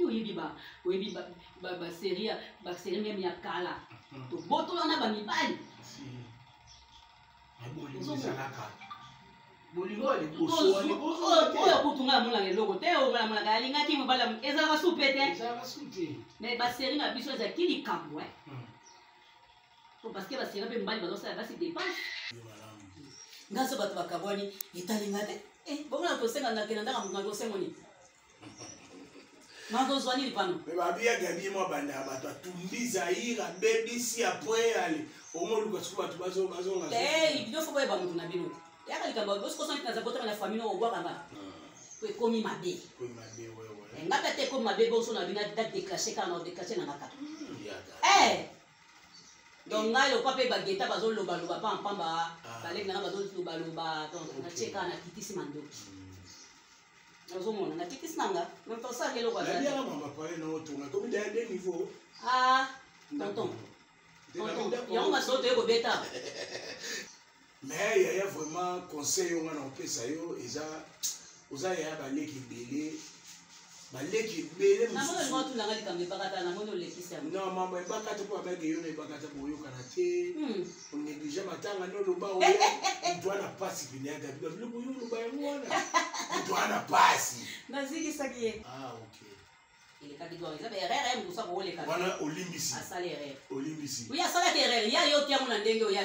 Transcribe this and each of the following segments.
oyebi basérie même ya kala tobotolana bamibali oyo kutunga monaka eloko te omonaka alingaki mobala ezalaka supe te mais basérie na biso ezalaki likambo parce que basérie mpe mibali bazosala basi dépense nga so bato bakabwani etalinga te bongona tosenga nakena ndaka motunga tosengoni nakozwa nini pano me babiagabi mwa banda bato atumbi zaire abebisi apres ale omoluka soki bato bazonga bino fo boyeba motu na bino yaka likambo bosikosanti naza kotaka na famille obwakanga po ekomi mabe nga mpe te ekomi mabe boso na bino adéclaché kaka na odéclaché na ngaka donc ngai lokwa mpe bageta bazolobaloba pampamba balengi nanga bazolobaloba natie kaka na kitisi mandoki nazomona na kitisi nanga natosaka eloko tonton yango masolo toye kobeta mais yaya vraiment conseil oyo nga na kopesa yo oza yaya baleki ebele namonolimatunanga likambo ebakata namoni olekisa non mama ebakata mpo babaki yo na ebakata boyokana te onéglige matanga nde oloba oyo moto wana pasi pene ya gabi biloko yo oloba yango wana moto wana pasi nazikisaki ye wana olimbisi oui asalaki erreur ya yo tiango na ndenge oyo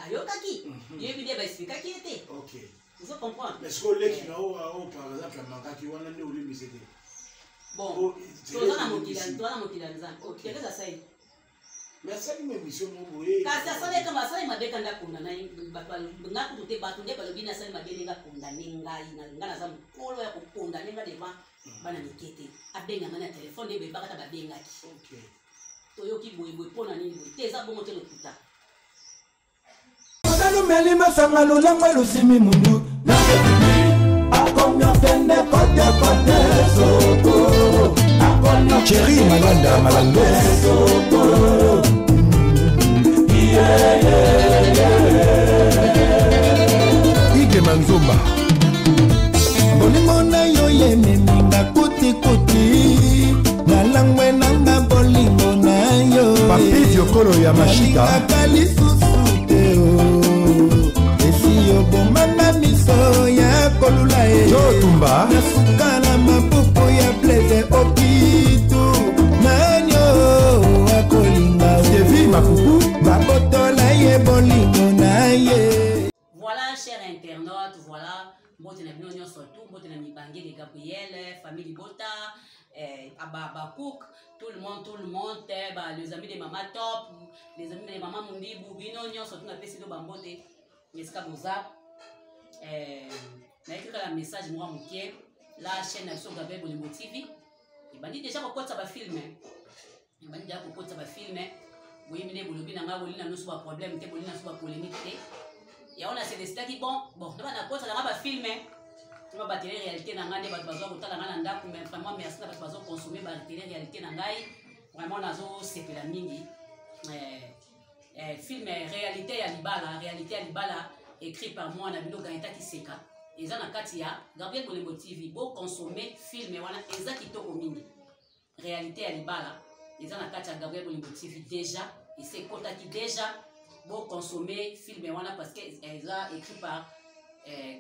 ayokaki yebi nde baexplikaki ye te ozo comprendre mais soki oleki na oyo par exemple amankaki wana nde olimbisi te bon toza na mokili ya nzambe okeleza sai mais asali mo émission mo boye kasi asaleka masali mabe kanda kondana nga kutu te bato nde balobi nasali mabe ndenga kondane ngai nga naza mokolo ya kokondane nga devant bana mike te abenganga na telefone nde bebakata babengaki toyoki boyeboye mpo na nini boye te eza bongo te lokuta nalumeli masanga lulangwe lusimi mundu akomyotende kote soko Chéri Malanda Malando Ige Manzomba bolingo na yo yememinga kuti nalangwe nanga bolingo na yo Papi Diokolo ya Mashika kalisusu teo esi yo bomana miso ya kolula e Jotumba nasuka na mapupu ya plaisir okitu nanyo akolinga Sevi mapupu babotola ye bolingo na ye. Voilà chers internautes, voilà mbote na bino nyonso tout mbote na mibange de Gabriel famille Bota Ababa Cook tout le monde les amis de Mama Top les amis de Mama Mundibu bino nyonso tout na pesi do bambote meska boza na écrit un message moi moké la chaîne sur Gabriel Bolingo TV et bandi déjà kokotsa ba film bandi déjà kokotsa ba film oui mine bolobi na nga bolina no so ba problème te bolina so ba polémique te ya on a célestin qui bon ndaba na kotsa na ba film tu ba télé réalité na nga nde ba bazo kotala nga na ndako mais vraiment merci na ba bazo consommer ba télé réalité na ngai vraiment nazo sepela mingi film réalité ya libala écrit par moi na bino Gaëta Kiseka eza na kati ya Gabriel Bolingo TV bo consommer film wana eza kitoko mingi réalité ya libala eza na kati ya Gabriel Bolingo TV déjà et c'est kotaki déjà bo consommer film wana parce que eza écrit par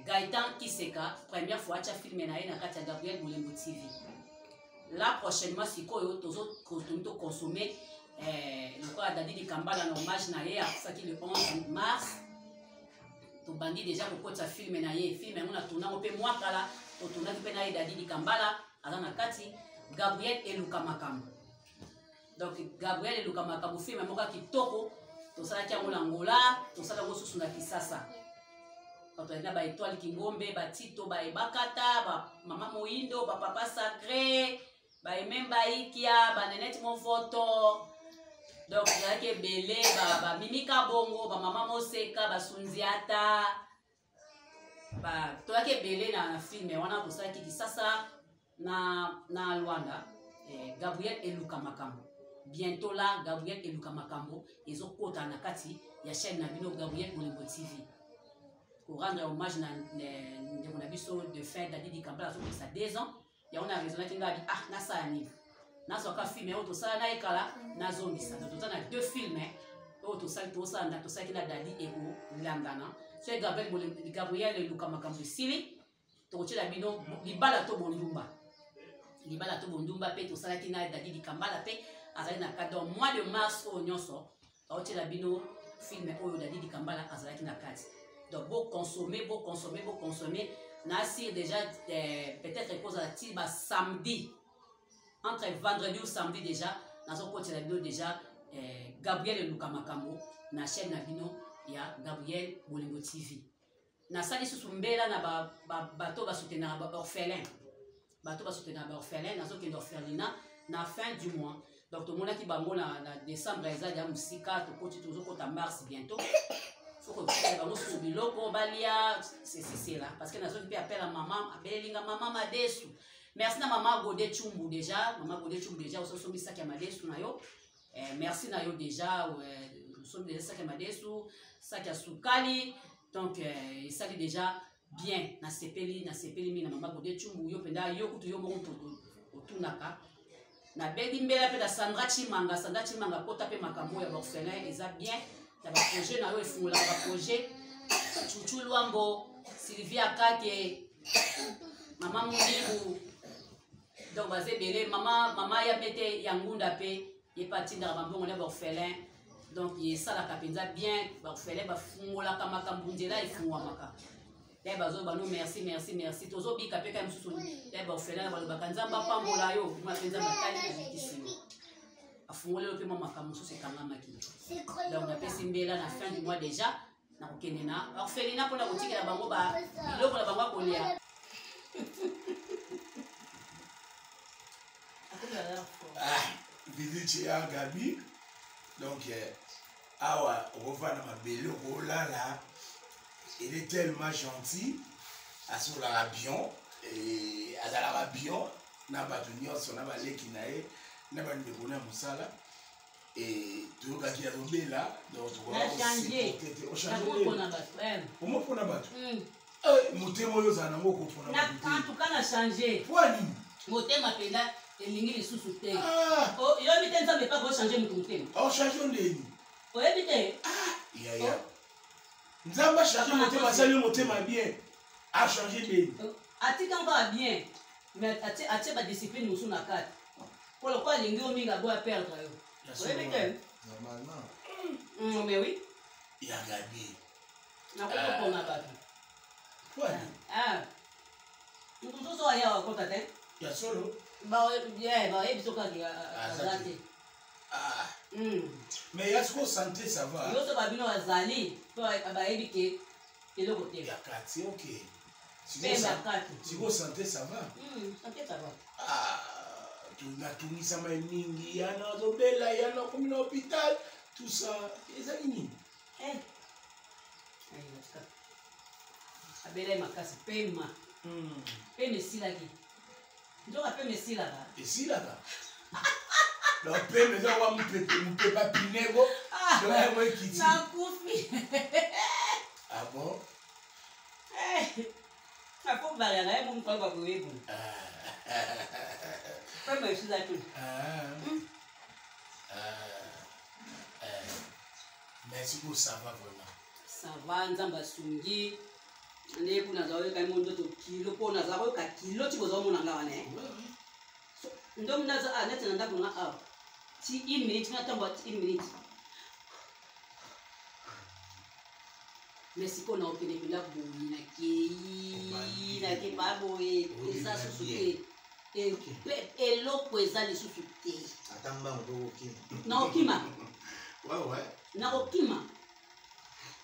Gaëtan Kiseka première fois acha film na ye na kati ya Gabriel Bolingo TV là prochainement sikoyo tozo consommer le quoi Dadi Kambala na hommage na ye akufaki le 11 mars to bandi déjà kokotsa film na ye film yango na tourna mpe mwakala to tourna mpe na ye Dadi Kambala aza na kati Gabriel Eluka Makambo donc Gabriel Eluka Makambo film moko kitoko to sala kiango na Ngola to sala go susu na Kisasa to ena ba étoile Kingombe ba Tito ba Ebakata ba Mama Moindo ba Papa Sacré ba Ememba Ikia ba Nenette Monfoto donc yake belé ba Mimika Bongo ba Mama Moseka ba Sunziata ba to yake belé na film wana to sala Kisasa na Luanda Gabriel Eluka Makambo bientôt là Gabriel Eluka Makambo ezokota na kati ya chaîne na bino Gabriel Bolingo TV pour rendre hommage na biso de fin Dadi Kambala sur 2 ans ya on a raisonné kinga bi ah na ça ni na so ka film auto ça na ekala na zombi ça donc on a deux films auto ça kina dadi eko landana c'est Gabriel Luka makambo sili to chela bino libala to bondumba pe to sala kina dadi dikambala pe azali na cadre mois de mars au nyonso to chela bino film oyo dadi dikambala azali kina kati donc beau consommer na si déjà peut-être cause à tiba samedi entre vendredi ou samedi déjà na so ko chela bino déjà Gabriel Luka makambo na chaîne na bino ya Gabriel Bolingo TV na sali susu mbela na bato ba soutenir ba orphelin na so ke orphelina na fin du mois donc tout le monde qui bango na décembre eza ya musika to ko toujours ko ta mars bientôt faut que bango susu biloko balia c'est là parce que na so ki appelle à maman abelinga maman madesu merci na maman Godé Chumbu déjà so so bisa ki madesu na yo merci na yo déjà sommes déjà ça qui m'a dit ça qui a soukali donc ça dit déjà bien na sepeli mi na mama Godé Chumbu yo penda yo kutu yo monto otunaka na bedi mbela pe da Sandra Chimanga kota pe makambo ya orphelin eza bien na ba projet na yo efungula ba projet Chuchu Luambo Sylvia Kake mama Mundibu donc bazé belé mama ya mete yangunda pe ye parti na bambongo na orphelin donc il ça la capenza bien orphelin ba fungola kama kambunjela ifungwa maka ya bazo bano merci tozo bika pe ka msusu ya orphelin ba bakanzamba pambola yo ma penza matali ka kisimo afungole pe mama kamususu kanga maki donc na pesi mbela na fin du mois déjà na kokende na orphelina pona kotikela bango ba biloko na bango kolia visite ya Gabi donc awa ovana mabelo olala il est tellement gentil asola bien et azala bien na bato nyonso na baleki na ye na bandeko na mosala et toyokaki ya lobela donc omopona bato motema oyo ozala nango okopona bato na change poani motema penda elingi lisusu te yoyebi te nzambe epa kochange motu motema ochange ndeni oyebi te yaya nzambe achange motema asali yo motema bien achange ndeni atika nkaka bien mais atie badiscipline mosusu na kati po lokwa alingi yo mingi aboya perdre yo oyebi te mais oui yagabi nakokopona bato motu soso aya wakota te ya solo bayebi so kaki aza te mais ya siko santé ça va yo so babino bazali po bayebi ke eloko te ya kati ok siko santé ça va santé ça va tunatungisama mingi yana azobela yana komi na hôpital tout ça ezali nini abela ye makasi pema pema esilaki nzoka pema esilaka esilaka donc pema eza wa mopepa pinego doyango ekiti nakufi ah bon ako variaka ye momukalo bakoyebu pema esilaki merci beaucoup ça va vraiment ça va nzambe asungi nde kuna za oyoka mo ndoto kilo po na za oyoka kilo ti bozo mona nga wana ndo mna za nete na ndako nga awa ti 1 minute na tambo 1 minute mais siko na opene pela boyi na ke ba boye eza susu te eloko eza lisusu te atamba ngo okima na okima ouais na okima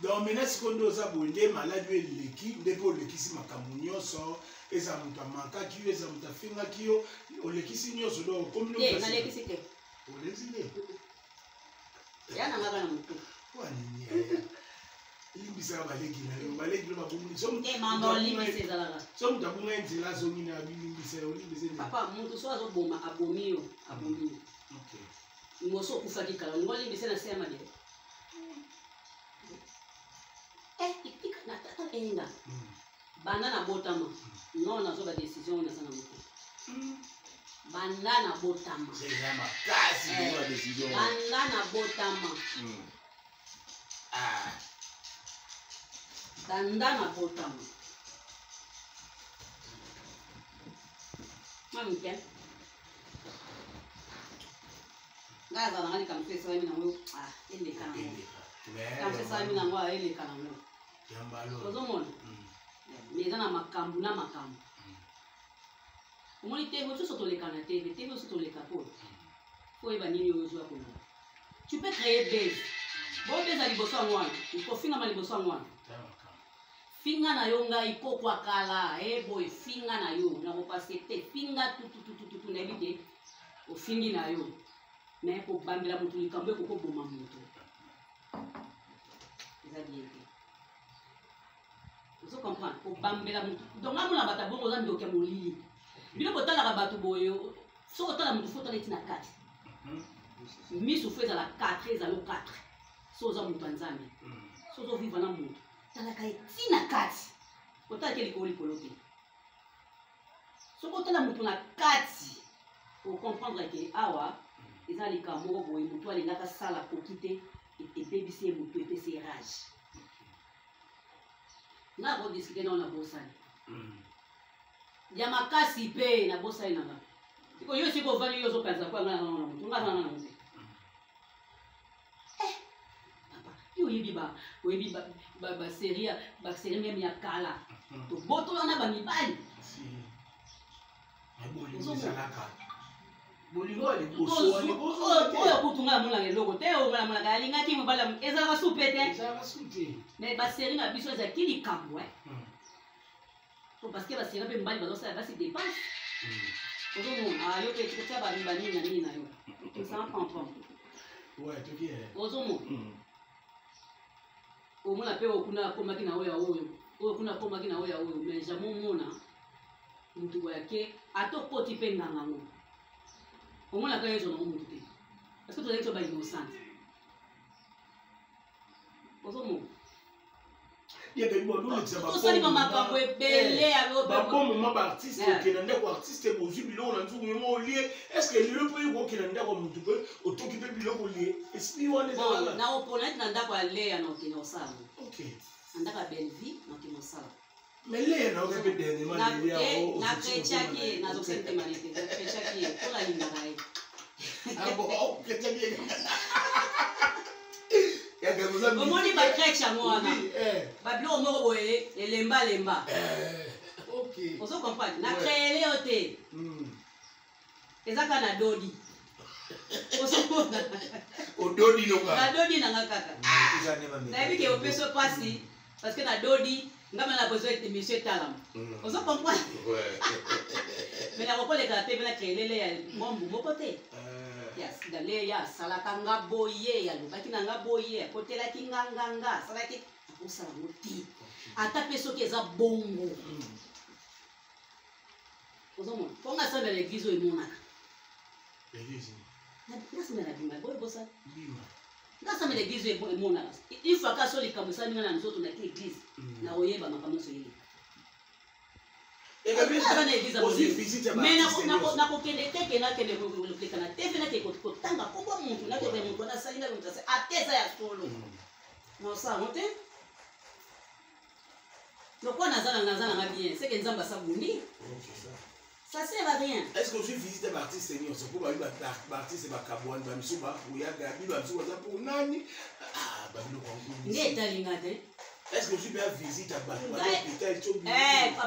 donc maintenant siko ndo oza boye nde maladi oyo eleki nde mpe olekisi makambo nyonso eza moto amankaki yo eza moto afingaki yo olekisi nyonso do nalekisi te olesi te ya na ngaka na motu wanini limbisaka baleki na yo baleki no babunguli so moto abunga nzela azongi na bilimbisa olimbisa papa motu so azoboma abomi yo abomi moso okufaki kala ngo olimbisa na se ya mabele itika na tata enga banda na botama non nazo ba décision na sana moto banda na botama. C'est ça ma casse de la décision. Banda na botama. Ah. Banda na botama. Mami ke. Gaza na ngani kamfesa mimi na wewe. Ah, ile kana. Kamfesa mimi na wewe ile kana wewe. Yambalo. Ozomona. Meza na makambu na makambu. Omoni TV tout sur les canaux TV sur les capots. Faut y banini ozo ya kuna. Tu peux créer base. Bon base ali boso ngwana. Il faut finga mali boso ngwana. Finga na yo nga iko kwa kala, boy finga na yo na ko pasete finga tu na bide. O fingi na yo. Mais ko bambela mutu likambe ko ko boma mutu. Eza bien. Vous comprenez? Ko bambela mutu. Donc là mona bata bongo za ndoke molili. Bilo kotala bato boyo so kotala mutu fota leti na 4 misu feza la 4 eza lo 4 so za mutu nzambe so zo vivre na mutu tala kai tina 4 kotala keli ko likolote so kotala mutu na 4 pour comprendre que awa eza likambo boyo mutu alingaka sala kokite et bébisé mutu et c'est rage na ko discuter na bosani ya makasi pe na bosa ina ba iko yo siko vali yo zo kanza kwa ngana na mutu ngana na mutu papa yo yebi ba série même ya kala to boto na ba mibali si aboli mizalaka bolingo ali boso ali boso oyo kutunga mula ngeloko te o mala mala ali ngati mobala eza ba supete eza ba supete mais ba série na biso eza kili kambo parce que la série mbali bazo ça va se dépasse. Ozomo ayo pe tsa ba mbani na nini na yo. Tu sens pam. Ouais, tu qui est. Ozomo. Omona pe okuna koma kina oya oyo. Okuna koma kina oya oyo mais jamais mona. Mutu yake atopoti pe nganga ngo. Omona ka yezo na mutu te. Parce que tu as été ba innocent. Ozomo. Il y a des moments où c'est pas bon moment belé alors ba bon moment ba artiste qui n'ende ko artiste bo jubilo na nzuku mo lié est-ce que le peut ko qui n'ende ko mutu pe otoki pe bilo ko lié esprit wana ça na opponent na ndako ale ya no kino sala OK andaka belvi no kino sala mais le na ko be de ma lié ya na krecha ki na zo sente manete krecha ki ko la linga rai ah bon krecha ki omoni bakrecha mwana babilo moko boye elemba OK ozo comprendre na créer yo te ezaka na dodi ozo comprendre o dodi no ka na dodi na ngakaka na bibi ke opeso pasi parce que na dodi ngama na besoin de monsieur talam ozo comprendre mais na kokole ka te na créer le ya mombu moko te yes dale ya salaka ngabo ye ya lobaki na ngabo ye kotela ki nganga salaki akosala moti ata peso ki eza bongo ozomo ponga sala l'église o monaka l'église na sala na bimba boy bosa bimba na sala l'église o monaka il faut ka so likambo sa minga na nzoto na l'église na oyeba makambo so yele mais na kokende teke na kende koleka na tv na keko kotanga kombo muntu na kebe muntu na salinga muntu asa ateza ya solo no sa mote no kwa nazana nga bien c'est que nzamba sabundi ça sert à rien est-ce que je visite l'artiste ni on se pour ba artiste ba kabwan ba misuba uya gabi ba misuba za pour nani ah ba bilo kwa nguni ngeta lingate est-ce que tu peux visiter à Batman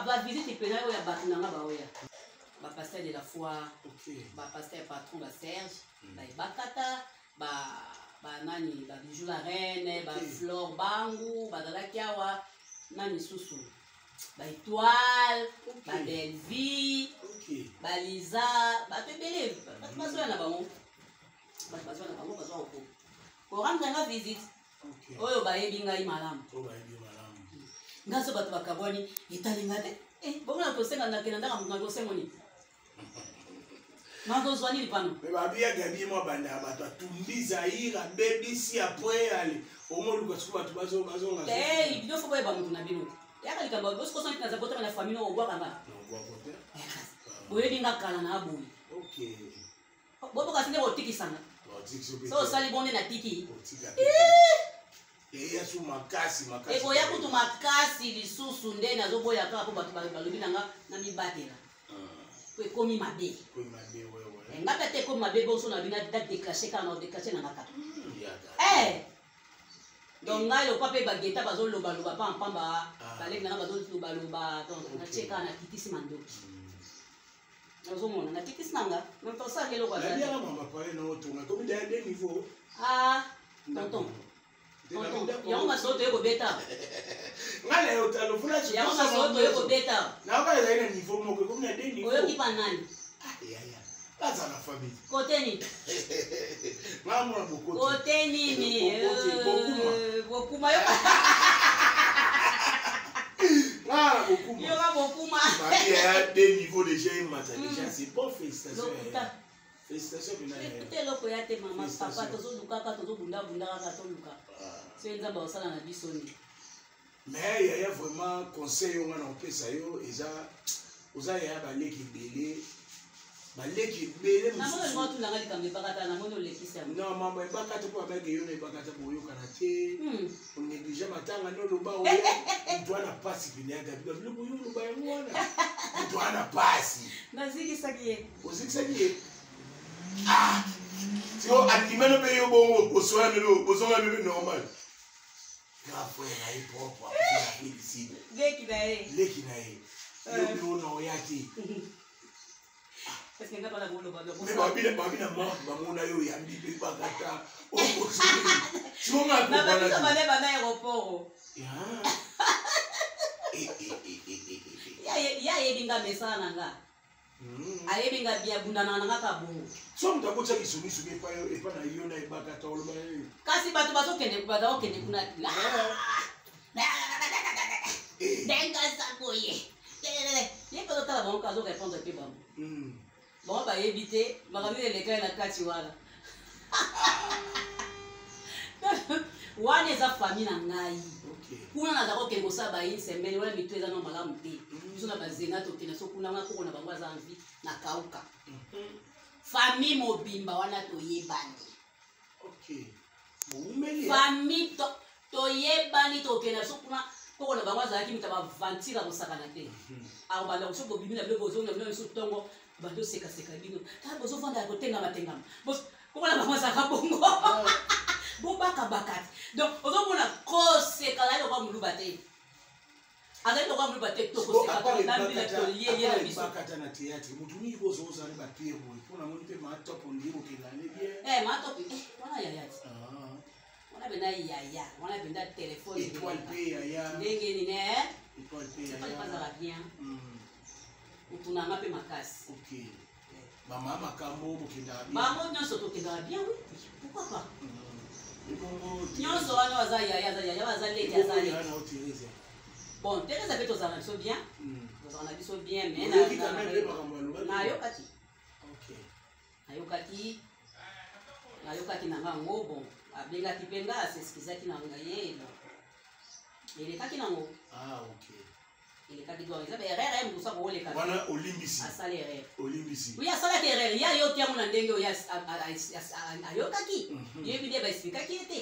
pas visiter pena oya batunanga ba oya ba pasteur de la foi ba pasteur patron ba Serge ba bakata ba nani ba bijou la reine ba fleur bangu ba dalakiawa nani susu ba étoile ba belle vie ba Lisa ba tebele ba maso na bango ba maso na bango ba zo ko rendre nga visite oyo bayebi ngai malamu ngaso bato bakabwani etalinga te bomona tosenga nakena ndaka mutu nakosengoni nakozwani lipano babiagabi mwa banda bato atumbi zaire abebisi apres ale omoluka siku bato bazonga bino fo boyeba mutu na bino yaka likambo bosikosanti naza kotama na famille no obwakanga boyebi nga kala na boye boboka sinde botikisanga so osali bonde na tiki ekoya kutu makasi lisusu nde nazoboya kaka po bato balobi nanga na mibatela po ekomi mabe nga mpe te ekomi mabe boso na bina dadéclache kaka na odéclache na ngaka donc ngai lokwa mpe bageta bazolobaloba mpa mpamba baleki nanga bazolobaloba natie kaka na kitisi mandoki ozomona na kitisi nanga natosaka eloko tonton yango masolo toye kobeta yango masolo toye kobeta oyoki pa nani kote nini kote nini bokuma yoka bokuma te eloko ya te mama papa tozolukaka tozobundabunda kaka toluka so nzambe osala na biso ni mais yaya vraiment conseil onga na opesa yo eza oza yaya baleki ebele namoni otundanga likambo ebakata namoni olekisa non mama ebakata mpo abaki yo na ebakata boyokana te onéglige matanga nde oloba oyo moto ana pasi pene ya gabi babiloko yo oloba yango wana moto ana pasi nazikisaki ye ozikisaki ye siko andimano mpe yo bongo bosonga mpe normal grafre na ye propre apeliside leki na ye yo bino na oya te parce que nga bana bolo bana mais babina bamona yo yambi mpe bakata sikonga na babisa bane bana aéroport ya yebi nga mesala na nga ayebi nga biabundana na nga ka bongo so moto akotaki somisumi epa na yo na ebakata oloba kasi bato bazokende kuna ndengasa boye ye mpe otala bango kazorépondre mpe bango bango bayebi te makambo elekali na kati wana wana eza famille na ngai kuna naza kokende kosala bayinsembele wana mito eza na malamu te biso na bazenga tokende so kuna wana koko na bango aza envi na kauka famille mobimba wana toyebani famille toyebani tokende so kuna koko na bango azalaki mita bavantire akosakana te akobanda koso bobimi na biloko ozonga bino biso ntongo bando sekaseka bino tala bozovanda ya kotengama koko na bango azalaka bongo bobakabaka donc ozomona koseka azali lokwa moluba te azali lokwa moluba te tokosekatolambila tolieye na biso bakata na théâtre motu mingi kozozala ne bapire boye mpona moni mpe matopo ndie kokendane bien matopo wana yayati wana benda yaya wana benda telefone étoile mpe yaya ndenge nini étoile mpe yaya azala bien otunanga mpe makasi mama makambo bokendaka bien bango nyonso tokendaka bien oui pourquoi pas nyonso wana aza yaya baza leki aza leki bon Thérèse mpe tozala na biso bien tozala na biso bien mais nayokaki na ngango bon abengaki mpe nga aseskizaki na ngai elekaki nango elekaki donc eza baerreur ye moto akoleka wana olimbisi asala erreur olimbisi oui asalaki erreur ye ayoki yango na ndenge oyo ayokaki yebi nde baexplikaki ye te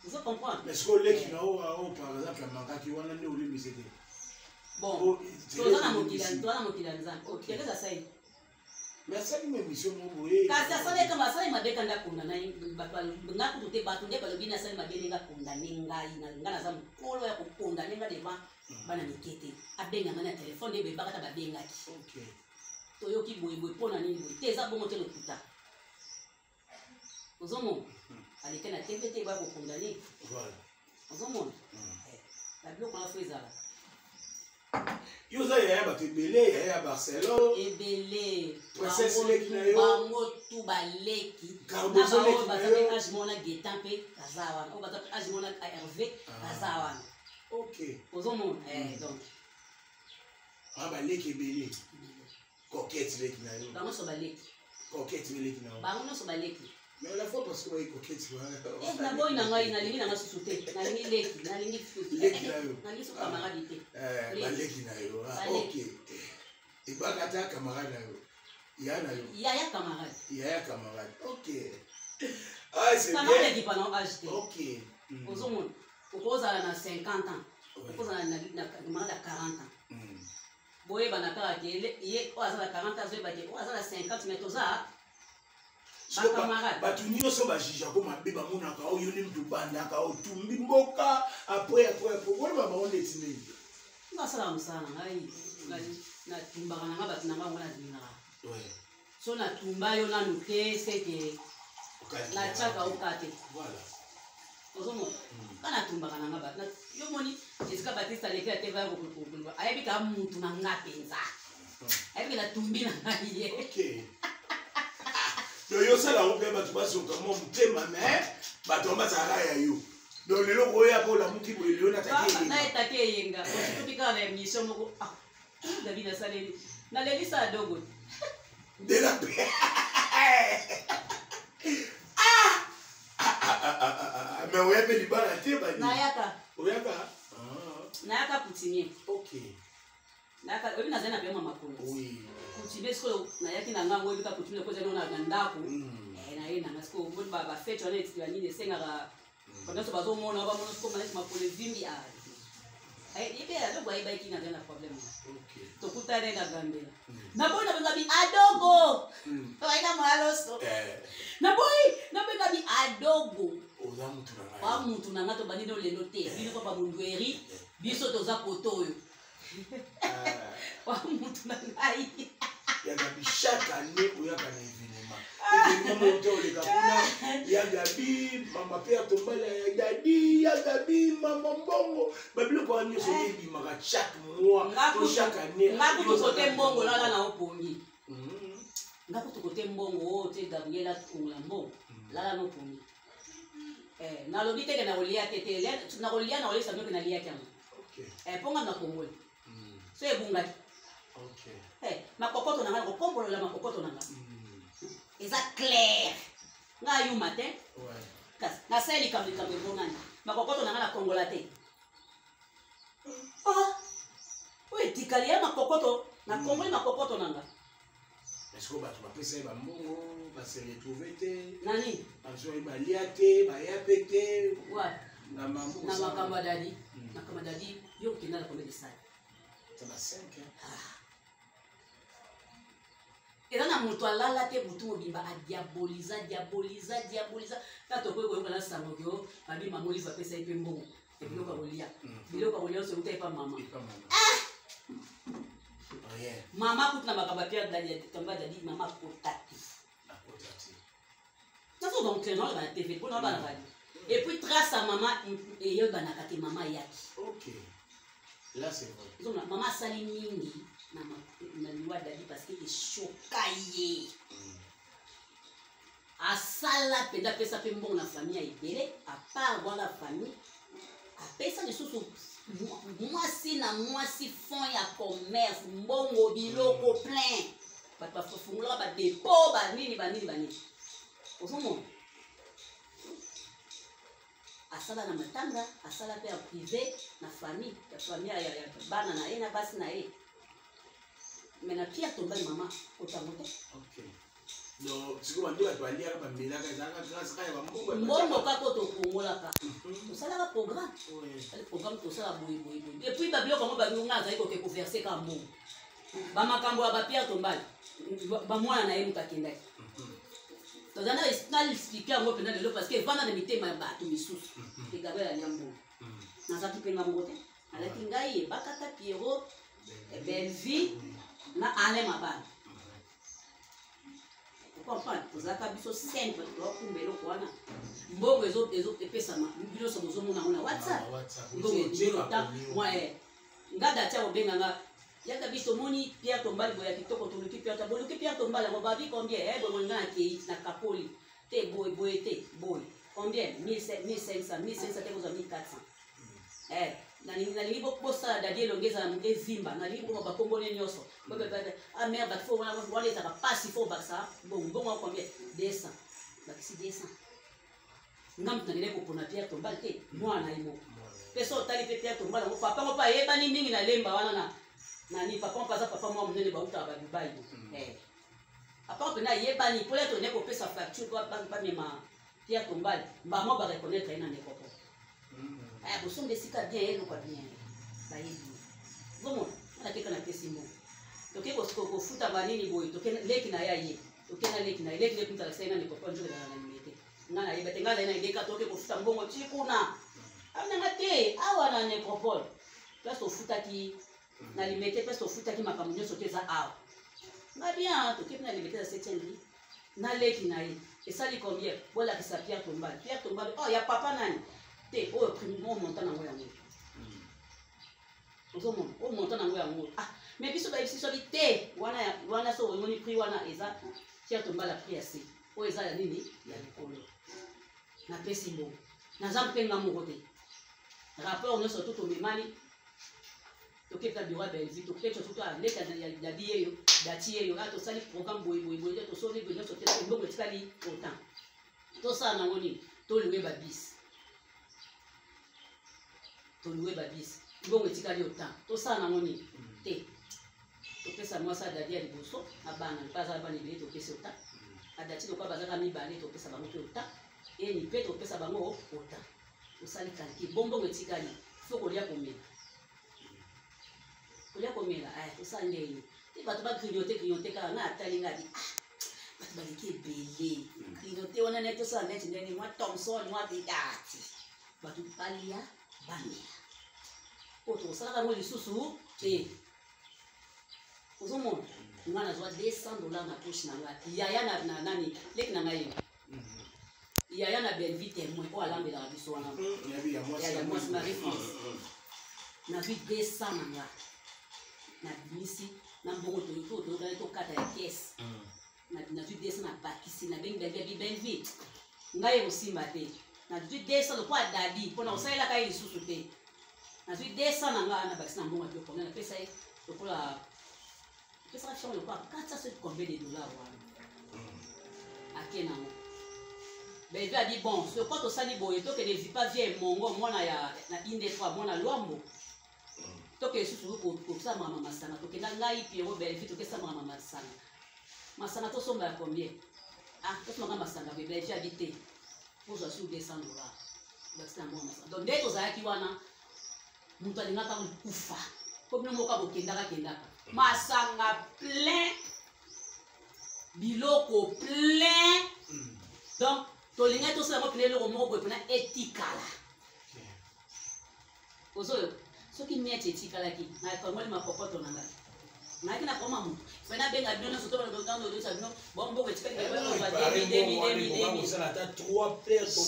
ozo comprendre mais siko oleki na oyo par exemple amangaki wana nde olimbisi te bon toza na mokili ya nzambe okeleza asali mais asali mo émission mo boye kasi asali mabe kanda akondana nga kutu te bato nde balobi nasali mabe ndenge akondane ngai nga naza mokolo ya kokondane nga devant bana mike te abenganga na telefone nde bebakata babengaki toyoki boyeboye mpona nini boye te eza bongo te lokuta ozomona aleke na tv te baya kokondane ozomona babiloko na fo ezala yo oza yaya bato ebele yaya ya Barcelone ebele bango tu baleki bato age mona Guetin mpe aza wana oyo bato age mona Hervé aza wana ozomona donc baleki ebele coquette leki na yo bango nyonso baleki coquette beleki na yo bango nyonso baleki mais la fois parce que bayi coquette naboyi na ngai nalingi nanga susu te nalingi leki nalingi leki na yo nalingi so camarade te baleki na yo Et Bagata camarade Yana Yaya camarade. Yaya camarade. Ok. Ah, c'est bien. Ça dit pas non âge. Ok. Aux hommes, au cause à 50 ans. Au cause à 40 ans. Boye banaka ke ye o azala 40 ans ba ke o azala 50 mais toza ba camarade ba tunyo so ba jija ko mabe ba monaka o yoni mtu bandaka o tumbi mboka après wala ba on destiné nga sala musana ngai na tumba kana ngaba tunanga ngona dinga ouais so na tumba yo na nuke seke la chaka ukate voilà ozomo kana tumba kana ngaba yo moni Jessica Batista leke a teva ko ayebi ka mutu na ngapenza ayebi na tumbi na ngai ok yo sala o pe ba tu ba so kamo mutema mais ba to ba sala ya yo donc lelo ko ya ko la muki bo yo na take na take yenga ko tupika na emission moko ah David asale na lelisa dogo de la paix mais on a fait libara te ba nayaka nayaka putimie ok nayaka obi na zena pe mama ko oui putimie sko nayaki na ngango obi ka putimie ko zena na ndako na ye na sko mo ba fete ona etwa ni senga ka quand so bazo mona ba mona sko mane ma ko le vimbi a ebe ya dogo ai ba kina zena problem ok to kutare na gambela na bona benga bi adogo to ina maloso na boy na benga bi adogo wa mutu na ngato bani no lelo te bino ko ba mundweri biso toza koto yo wa mutu na ngai ya gabi chaque année ou ya kana événement événement monte le kapuna ya gabi mama père tombala ya gabi mama mbongo babilo ko anyo so yebi maka chaque mois to chaque année ngako to kote mbongo lala na opongi ngako to kote mbongo te Gabriela kungula mbongo lala no opongi na lobi teke na olia tete na olia na olesa meko na lia kama okay ponga na kongole so ebunga okay makokoto na ngako kombola la makokoto na ngako eza clair nga yu matin ouais kas na seli kambi bonani makokoto na ngala kongola te oui tikali ya makokoto na kongole makokoto na ngako est-ce que tu vas passer ba mbongo ba se retrouver te nani azo ba liate ba ya pete ouais na mambo na makamba dadi yo kina na komedi sai ça va 5 era na mutu alala te butu obimba a diaboliza tato ko ko na sango yo babi mamoli va pesa ipe mbongo e biloko kolia so uta ipa mama mama kutna makamba pia dadi tomba dadi mama potati ça faut donc non la TV pour non la radio et puis trace à maman et yo banaka te mama yaki OK là c'est vrai donc maman sali mingi na liwa dadi parce que est choqué a sala penda pesa pe mbongo na famille ibele à part dans la famille a pesa de sous moi si fond ya commerce mbongo biloko plein ba fungula ba dépôt ba nini osomo asala na matanga asala pe en privé na famille ya bana na ena basi na e mais na pia tomba mama otamote OK donc si ko ndio ba lia ba mbela ka zanga grâce ka ba mbongo ka ko to kongola ka osala ba programme le programme to sala boy et puis ba biloko mo ba nga za ko ke ko verser ka mbongo ba makambo ba pia tomba ba mwana na ye mutakenda tozana expliquer ngo pena lelo parce que vana de mitema ba to misusu te gabela nyambo na za tupenga mbote ala kingai bakata Pierrot et Belvi na ale mabana comprendre ozaka biso simple to kumbelo kwana mbongo ezo epesa ma bino so mozo mona na WhatsApp mbongo ta moi ngada cha obenga nga yaka biso moni Pierre Tombali boya kitoko to luki Pierre Tombali luki Pierre Tombali ngo babi combien bo ngana ke na kapoli te boy combien 1500 te ko 1400 nalingi bokosa dadi elongeza na munge zimba nalingi boko bakombone nyoso a mère ba fo wala ezaka pasi fo baksa bongo combien 200 bakisi 200 ngam tanile ko pona Pierre Tombali te mwana imo peso tali pe Pierre Tombali ngo papa ngo pa yebani mingi na lemba wana na nani papa mpaza papa mwa munene bautaka babibai apart pena yebani pour être honnête kopesa facture bamema Pierre Tombali mbamo bareconnaître ye na nekopo bosomba esika bien elokwa bien bayebi bomona nakeka na pesi mo toke kofuta banini boye toke leki na ye toke na leki na ye leki mutala sai na nekopo njoke na nimete nga na yeba tenga na ideka toke kofuta mbongo tikuna amnanga te awa na nekopol place tofutaki na limete place tofutaki makambo nyonso te eza awa nga bien toke na limete na 7e lit na leki na ye esali combien bolakisa Pierre Tombali oh ya papa nani te oyo primo monta nango yango ozomona oyo monta nango yango mais biso bayebisi soki te wana so omoni prix wana eza Pierre Tombali prix ya se oyo eza ya nini ya likolo napesi mbongo naza mpenga moko te rapport nyonso to tomemani tokepesa bureau ya Belgique tokepesa surtout aleka ya di eyo dati eyo tosali programme boye tosoli boye nyonso te mbongo etikali autant tosala nango nini toluwe babisi mbongo etikali autant tosala nango nini te topesa mwasi adadi ya liboso na bana mpazala bana ebele topesa autant adati lokwa bazaka mibale topesa bango mpe autant eni mpe topesa bango autant tosali kalki bombongo etikali fo kolia komela tosala ndeni te bato bagrignote kaka nga atali nga di bato baleki ebele grignote wana ne tosala neti ndeni mwa Thomson mwa vidati bato balia bamela po tosalaka ngo lisusu te ozomona nga nazwa $200 na poche na nga yaya na nani leki na ngai yaya na Belleville témoin oyo alambelaka biso wana ya mwasi Marie France nazwi 200 na nga na bimisi na mbongo tokata ya kese nazwi 200 na bakisi na bengi Belleville ngai ekosimba te nazwi 200 lokwa dadi mpona kosalelaka ye lisusu te nazwi 200 na nga na bakisi na mbongo ya biokona napesa ye lokola pesaka fiango lokwa 400 combien de dollars wana ake nango Belleville adi bon soko tosali boye tokende vipa vie mongo mwana na inde fois mwana lwambo toke lisusu kokosala mama masanga tokenda ngai Pierrot Belleville tokesa mama masanga tosomba ya combien tosomaka masanga Belleville adi te ozwa sur $200 bakisi na mbongo masanga donc nde tozalaki wana moto alingaka kufa po bino moko bokendaka masanga plein biloko plein donc tolingai tosala ngo pene eloko moko boye mpona etikala ozoyo soki miete etikalaki nakangoli mapopoto na ngai nayaki nakoma moto fe nabenga bino nyonso tobaosa bino bomboko etikali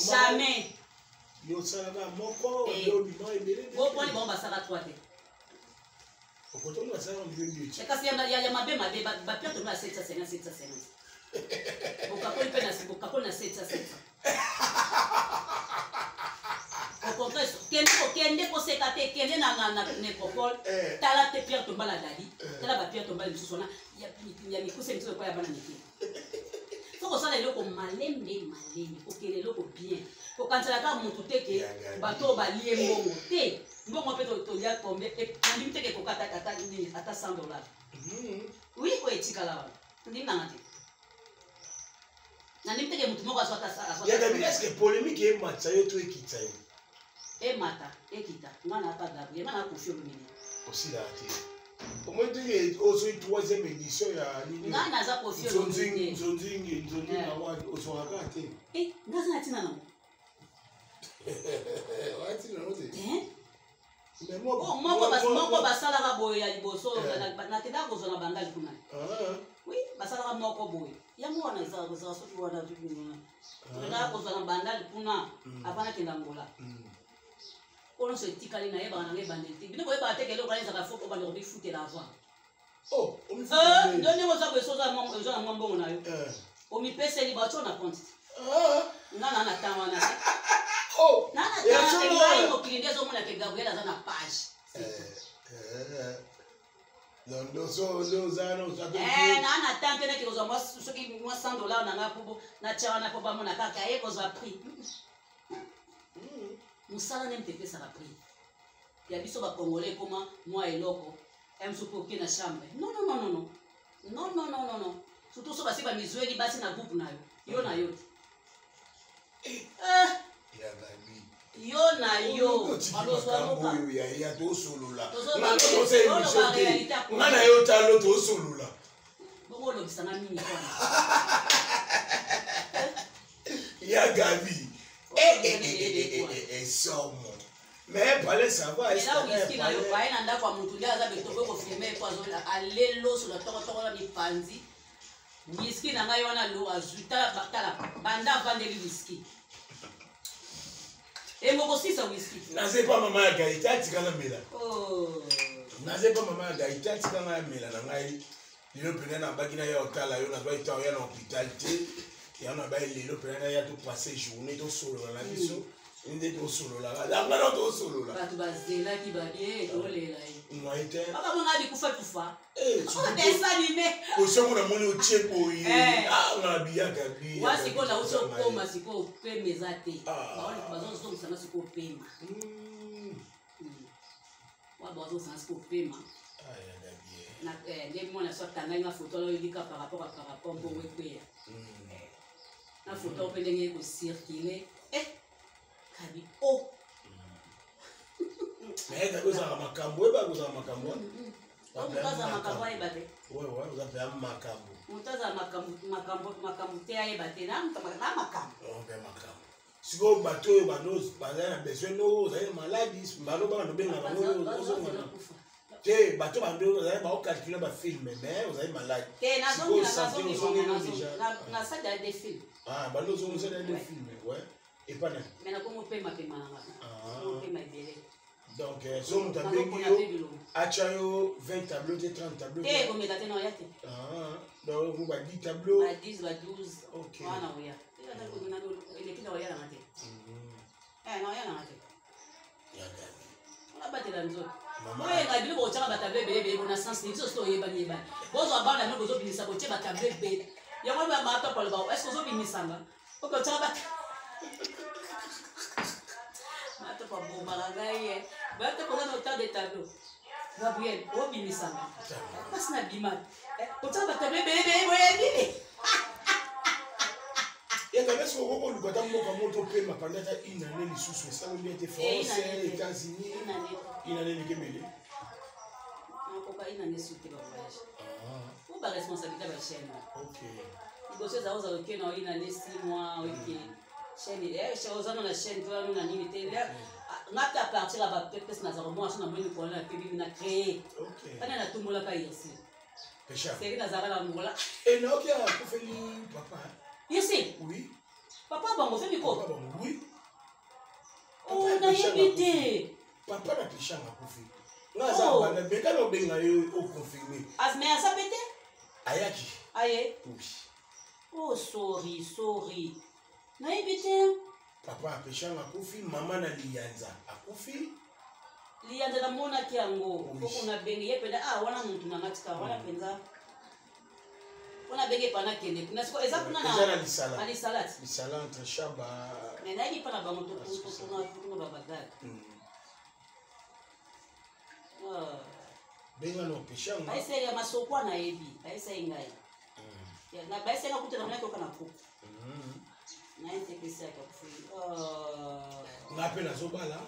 jamais boponi bango basala 3 te kasi ya mabe bapia tonga 750 bokakoli mpe bokakoli na 700 okende koseka te kende na nécropole tala te Pierre Tombali adadi tala bapierre Tombali lisusu wana ya mikuse miso ekoya bana mike fo kosala eloko malembe kokende eloko bien kokanzelaka motu teke bato balie mbongo te mbongo mpe tolia tombe nandimi teke kokata ata $100 oui ko etikala wana ndimi nanga te nandimi teke motu moko azwataeske polémique ematisa yo to ekitisa yo emata ekita nga na ata Gabriel nga na kofi olumini osila te omoi teke ozwi 3e édition ya nini nga naza kofi olumini nzonzingi na wadi oswaka te nga za na ntina nango moko basalaka boye ya liboso nakendaka kozwa na bandali kuna oui basalaka moko boye yango wana ezalaka soki wana tokendaka kozwa na bandali kuna apana kenda ngola oyo nyonso etikali nayebaka nango ebandeli te bino koyebaka teke eloko wana ezalaka fo obanda kobifutela avant ndo ndenge oza boye so oza na mwa mbongo na yo omipeseli batyo na compte nga na natan wana ngai mokili nde ezomona ke Gabriel aza na page naa na tan te neke kozwa soki mwa $100 nanga po natya wana po bamona kaka ye kozwa prix mosala nde mpe epesaka prix ya biso bakongole ekoma mwa eloko aime souper na chambre. Non. Surtout so basi ba mizweli basi na groupe nayo. Yo na yo. Yo na yo. Ya to solola. Ngana yo talo to solola. Bongo lo bisanga mini kwa. Ya Gabi. Somo. Mais parler savoir est-ce que là yo ba ina ndako mtu ndia za beto ko filmer kwa zola alelo so la toko la mipanzi. Whisky na ngai wana lo azuta batala banda vandeli whisky. Et moi aussi ça whisky. Naze pas maman ya Gaïta tikana mela. Oh. Naze pas maman ya Gaïta tikana mela na ngai. Lelo pena na bakina ya hôtel yo na ba ita ya na hôpital te. Ya na ba lelo pena ya to passer journée to solo na biso. Inde to solo la. La ngana to solo la. Ba to bazela ki ba bien to lela yi. Moi ite. Aka mona di kufa. Tu dessin animé. Au son na moni o chepo yi. Ah na biya Gabi. Wa siko na uso koma siko pe mezate. Bazo zo sana siko pema. Wa bazo sana siko pema. Ah ya Gabi. Na nde mona so tanga nga photo lo yika par rapport à bongo wepe. Na photo pe ndenge ko circuler. Kabi oh. Mais Gabi za makambo eba za makambo. Mutaza makambo ayebate. Ouais, vous avez un makambo. Mutaza makambo te ayebate na makambo. On fait makambo. Si vous bateau banos bazana besoin no, vous avez maladie, balo ba no benga bango. Te bateau bando vous avez ba calculer ba film mais vous avez maladie. Te na ça des films. Ah, bando zo ça des films, ouais. Et pas non. Mais na comme pema na. Ah. Pema belé. Donc, son tableau, Achayo, 20 tableaux, 30 tableaux. Eh, comme il a été dans yate. Ah, donc vous avez 10 tableaux. 10 ou 12. Ok. Ah, non, oui. Il est qui dans yate dans yate. Eh, non, yate dans yate. On a battu dans nous. Oui, il a dit que tu as battu bébé, on a sens, il faut se tourner, il va. Bon, on va la même chose, il s'est battu bébé. Il y a un matin pour le bas. Est-ce que vous avez mis ça là? Ok, tu as battu. Mato pa bombaragaye. Bata ko na autant de tableaux. Gabriel, o bimisanga. Pas na bimat. Ko ta bata bébé bébé. Et quand est-ce qu'on va le battre mon moto pe ma pendant une année les sous ça lui était français États-Unis. Une année les Kemele. On pas une année sur te voyage. Ah. Ou ba responsabilité ba chaîne. OK. Il bosse za oza OK na une année 6 mois OK. Chaîne chez ozana na chaîne toi nous na nini te là. Ngata partir là ba peut-être na za moi na moni ko na pe bi na créer. OK. Kana na tumola ka ici. Pécha. C'est na za la ngola. Et non qui a fait papa. Ici. Oui. Papa bango fait miko. Papa bango oui. Oh na yebite. Papa na pécha na kofi. Na za ba na beka no benga yo o confirmer. Asme asa pete? Ayaki. Aye. Oui. Oh sorry. Na yebite. Papa a péché na kofi, maman na lianza. A kofi. Lianza na mona kiango. Koko na benga yependa wana muntu na ngatika wana penza. Wana benge pana kende. Na siko exact na na lisala. Ali salade. Lisala entre chaba. Mais na yi pana bango to na babagada. Benga no péché na. Ba ese ya masokwa na yebi. Ba ese ngai. Na ba ese na kutana na toka na kuku. Na ese kisa ka kufi. Na pena zobala.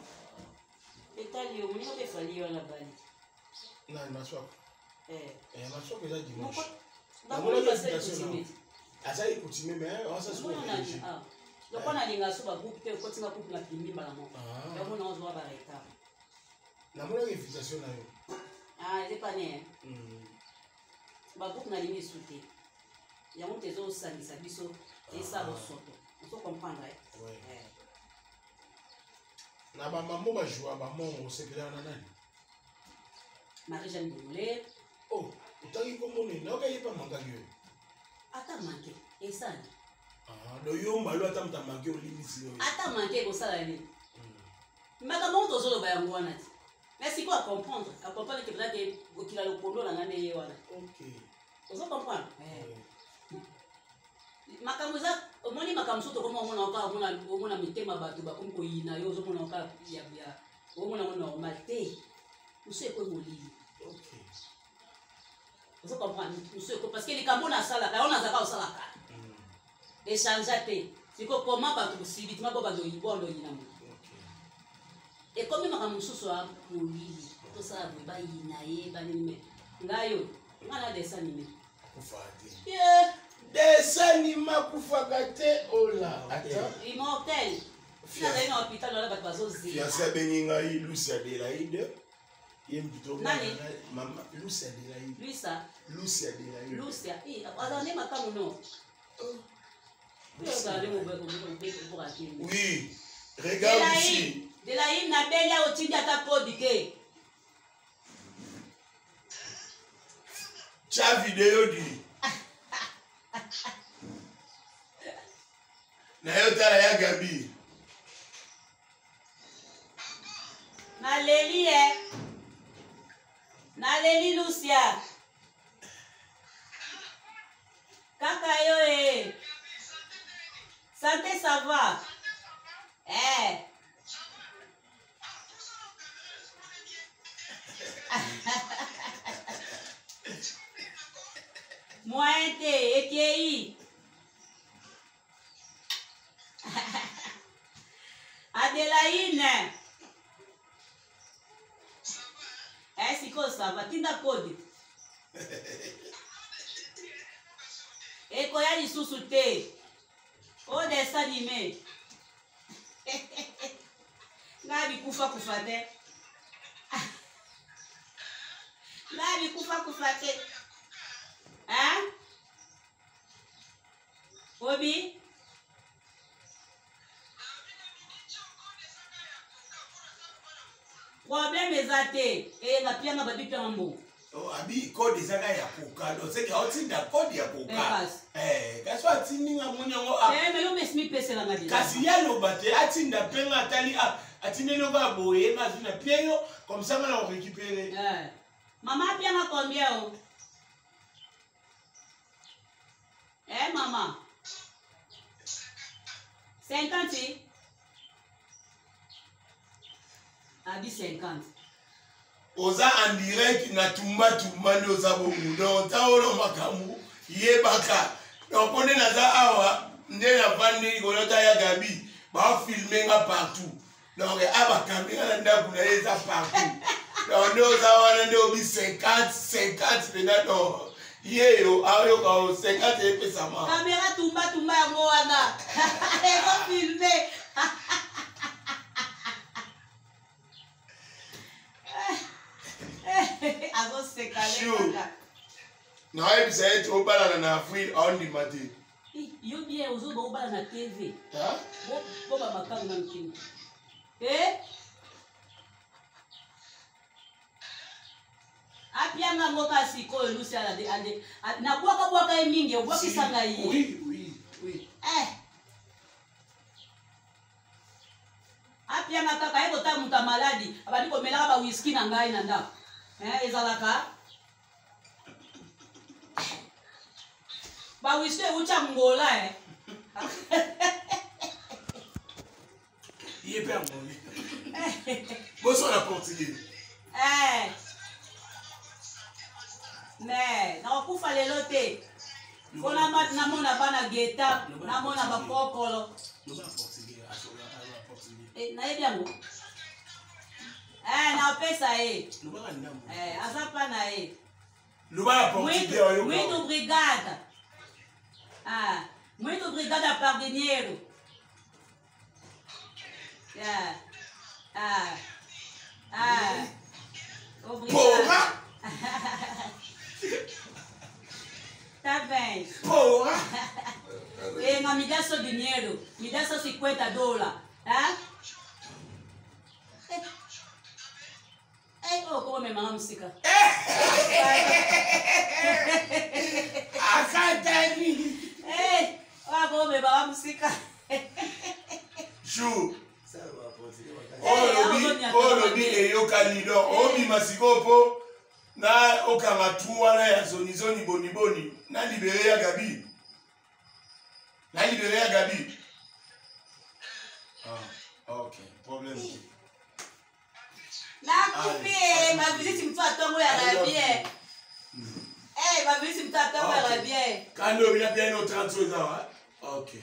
Etali o munyo ke fali wala bali. Na swap. Na swap eza dimanche. D'abord, il s'est coutumé. Asa yi coutumé mais on s'est souhaité. Donc on a linga so ba groupe te ko tinga couple na pimbi bala mo. Donc on a zo ba reta. Na mona invitation na yo. Ah, il est pas né. Ba groupe na lingi souté. Ya mo te zo salisa biso et ça bo soto. On peut comprendre. Ouais. Na ba maman ba joua ba mon o sekela na nani? Marie-Jeanne Boulé. Oh, utaki komone na okaye pa mangayo. Ata manke, esani. Do yo mbalo ata mta manke olimisi yo. Ata manke ko sala ni. Mbaka mo to zolo ba yango wana ti. Mais si quoi comprendre que peut-être qu'il a le polo na ngane ye wana. OK. Vous comprenez? Makamuza, omoni makamso to koma mona mitema batu ba kumko yina yo zo mona ka ya. O mona normal te. Uso e ko molili. OK. Vous comprenez? Parce que les Cameroun a ça là, on a ça là. Échanger. C'est comment tu si tu m'as pas de bon et comme il m'a ramené soit pour lui, tout ça, vous va y naïe, banime. Ngayo, on a des animés. Des animaux pour fagate, oh là. Attends. Immortel. Si on a un hôpital, on a pas besoin de ça. Fiancé Beningaï, Lucia Adelaide. Nani? Maman, Lucia Adelaide. Lucia. Lucia Adelaide. Lucia. Attendez, ma femme, non. Oui, regarde ici. De la hymne na belia otindi ata podike. Tcha vidéo di. Na yo tala ya Gabi. Na leli Na leli Lucia. Kaka yo Santé ça va. Mointe, EKI. Adelaine. C'est quoi ça va? Tinda code. Et quoi y a des sous-soutés? Oh, des animés. Nabi kufa kufate. Nabi kufa kufate. Hein? Obi? Problème est athée. Et la pierre n'a pas dit un mot. Oh, abi code ezanga ya koka. Donc c'est qu'il y a code ya koka. Kasi atinga munyongo. Mais yo mesmi pese la ngadi. Kasi ya lo bate atinda penga atali atine lo ba boye mazuna pierre comme ça on récupérer. Maman pierre na combien oh? Maman. 50. Abi 50. Oza en direct na tumba nde oza bongo donc ntango makambo yebaka donc on est naza awa nde na vandi kolota ya Gabi bafilme nga partout donc abakamera na ndako na ye eza partout donc nde oza wana nde obi 50 pena donc yeyo ayoka 50 epesama kamera tumba yango wana ekofilme. Non, il s'est au bal en Afrique en du matin. Yo bien aux autres au bal na TV. Hein? Bon ba makam na mkini. Apia nga ngoka siko Lucia la de ande. Na bwaka mingi obwaki sanga yi. Oui. Apia nga kaka eko ta muta maladi. Abadi ko melaka ba whisky na ngai na ndako. Ezalaka ba whisky ucha ngola Il est bien bon. Bonsoir la portugais. Mais na kufa lelo te. Kona mat na mona bana geta, na mona ba kokolo. No ba portugais, a portugais. Na ebiango. Na pesa No ba ndambo. Azapa na No ba portugais. Muito obrigada. Muito obrigada por dinheiro. Obrigada. Tá bem. Porra! Mas me dá seu dinheiro. Me dá só $50. Tá? Como me mama música? Como me mama música? Chou. Olobi eyokani donc obima sikopo na okanga tu wana ya zoni boni na libéré ya Gabi. Ok, problème. Na coupé ma visite mtu atongo ya Gabi. Eh, ma vie, c'est une tata, on verra bien. Quand on a bien nos 36 ans, hein? Ok. Eh!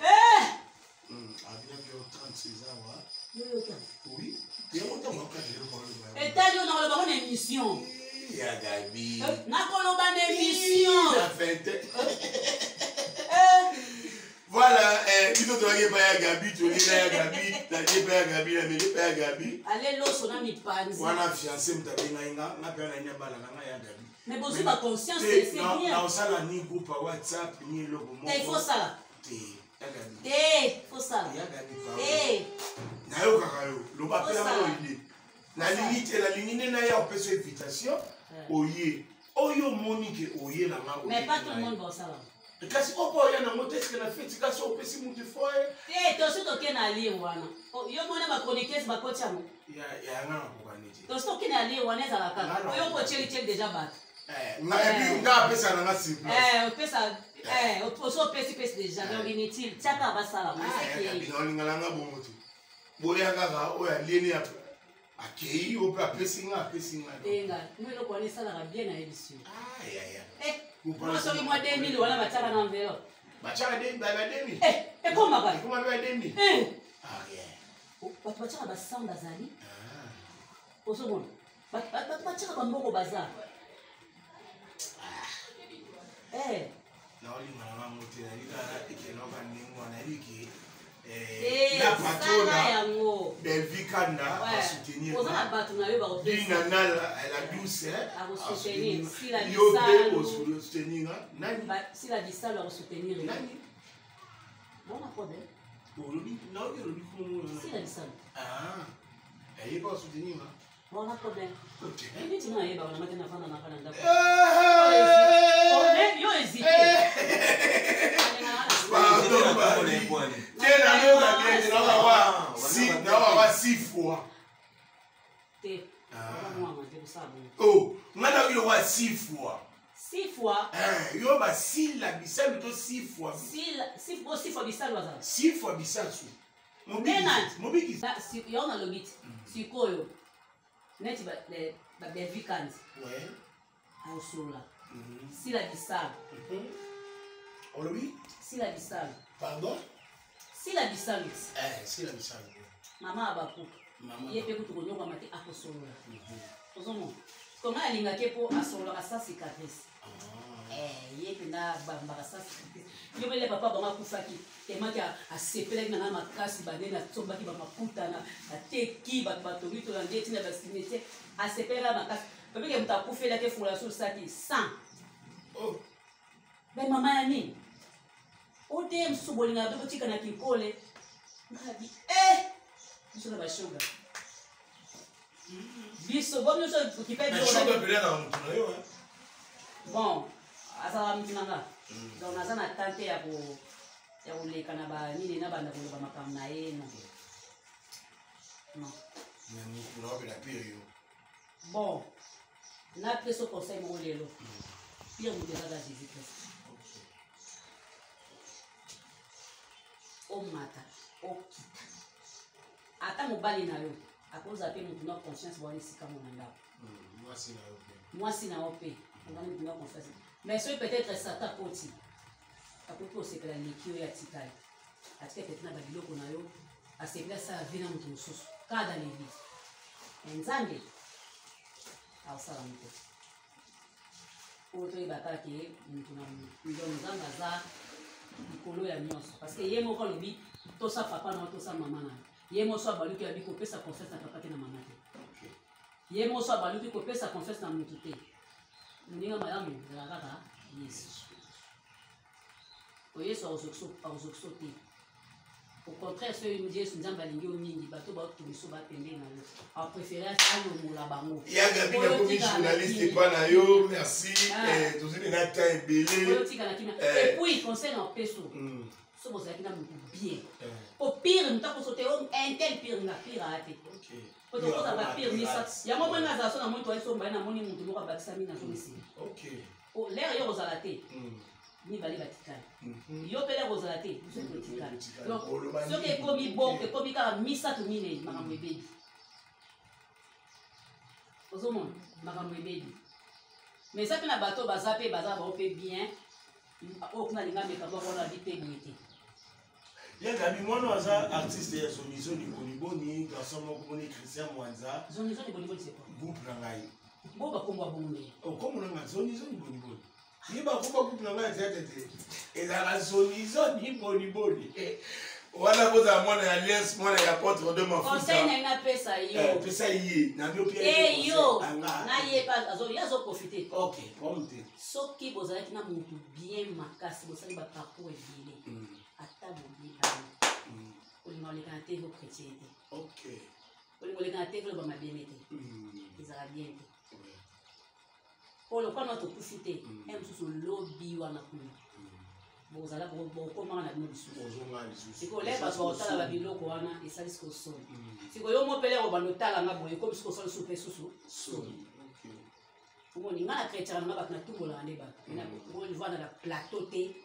On a bien nos 36 ans, hein? Oui. Et t'as dit, on a le baron d'émission. Il y a Gabi. N'a qu'on le baron d'émission. La fête. Voilà, tu dois aller à Gabi, tu dois aller à Gabi, tu dois aller à Gabi, tu dois aller à Gabi. Allez, l'eau, on a mis panzi. Voilà, fiancé, tu dois aller à Gabi. Mais bon, c'est ma conscience, c'est bien. Non, ça, là, ni groupe à WhatsApp, ni le moment. Il faut ça là. Il faut ça là. La ligne n'a pas de invitation. Oyo Monique, oye la main. Mais pas tout le monde va ça là. Kasi opo ya na moteske na feti kasi opesi mutu foye. Tosi toke na ali wana. Yo mona ba chroniqueuse ba kocha mo. Ya ngana kubaniti. Tosi toke na ali wana za kaka. Oyo ko cheli déjà bat. Nga pesa na ngasi. Pesa oso pesi déjà donc inutile. Tiaka ba sala mo c'est qui. Bino lingala nga bongoto. Boya kaka oya lieni ya akei ope apesi nga. Enga, nous le connaissons la bien na édition. Ya. Moi, sur moi 2000, voilà, ma tchara dans l'enveloppe. Ma tchara 2000. Et comment va? Comment va 2000? Ah, rien. Ma tchara va 100 bazali. Au second. Ma tchara va mboko bazar. Non, il m'a monté la ligue, il m'a monté la patronne, Belvikanda, à soutenir. La douce, à soutenir. Si la distance va soutenir. Bon, pas problème. Si la distance. Ah, elle n'est pas soutenir. Bon, pas problème. Ok. Et tu n'as pas hésité. Pardon, tiens, 6 fois. Oh, on a vu 6 fois. 6 fois. Il y a 6 la bissal, 6 fois. 6 fois bissal, 6 fois bissal. Mobile. Il y a un lobby. Si quoi, net ba Belvikand. Ouais. Au sola. Si la bissal. Oui. Si la bissal. Pardon? Si la bissal. Si la bissal. Maman a bakou. Il peut tout connaître comme à solo. Comment elle n'a pas pour solo à sa cicatrice? Il est là, bamba sa cicatrice. Il y a papa bama kufaki. Tellement qu'il a séparé na ma casse bané na tomba qui bama putana. La teki batori to la ndeti na basinete. A séparé ma casse. Parce que mta kufé la ke fula sur ça qui 100. Oh. Ben maman yani. O dem subolinga beko tika na kikole. Ngabi biso na bashoga. Biso bon nous so qui fait bon, asa mtunanga. Donc naza na tante ya uleka na ba nini na banda ko ba makam na eno. Non. Bon. Na pris au conseil mo lelo. Pire mo déjà da Jésus Christ. O mata, o kita. Ata mobali na yo, akoza pe mutu na conscience boni sika mo nanda. Moi si na opé, on va nous donner confiance. Mais c'est peut-être Satan poti. Akopo c'est que la likio ya tikai. Atika peut-être na babilo ko na yo, asepela sa vina mutu mususu. Kada levi. Nzambe. Au salam ko. Oto ibaka ke mutu na mutu nzamba za likolo ya nyonso parce que ye moko lobi to sa papa na to sa mama na ye mo so baluki ya biko pesa confiance na papa ke na mama te ye mo so baluki ko pesa confiance na mutu te ndinga malamu la kaka Yesu o Yesu azokso te au contraire ce nous dit Yesu nzamba lingi o mingi bato ba to biso ba pembe na yo a préférer alo mola bango ya gabi na komi journaliste pa na yo merci tous les nata ebele et puis conseil en peso so bo zakina mutu bien au pire nous ta ko sauter un tel pire na pire a te OK to ko ba pire ni sa ya mo mwana za so na moto eso mba na moni mutu mo ka bakisa mina so misi OK o l'air yo rozala te ni bali batikana yo pele rozala te so batikana donc so ke komi bon ke komi ka misa to mine makambo ebebi ozomona makambo ebebi mais ça fait na bateau bazape baza ba fait bien o kuna linga meka ba bona vite bonité ya gabi mwana aza artiste ya Zonizo ni boniboni garçon moko boni Christian Mwanza Zonizo ni boniboni c'est quoi groupe na ngai bo ba komba bonne o komo na ngai Zonizo ni boniboni ni ba komba groupe na ngai tete ezala Zonizo ni boniboni Voilà vous à mon alliance mon apôtre de ma foi. Conseil na pesa yo. Pesa yi na bio pia. Eh yo. Na ye pas azo ya zo profiter. OK, monte. Soki bozala kina mutu bien makasi bosali ba parcours ebele. Ata bobiba. Olinga oleka na TV chrétien. OK. Olinga oleka na TV ba mabenete. Ezala bien. Pour le quoi notre profiter. Même sous lobby wana kuna. Bozala bokoma na bino bisu siko le bato otala ba biloko wana esali siko soni siko yo mopele ko bando tala nga boye ko siko soli soupe susu soni ngo ni ngana chrétien nga ba na tumbola ande ba na ngo ni vana la plateau te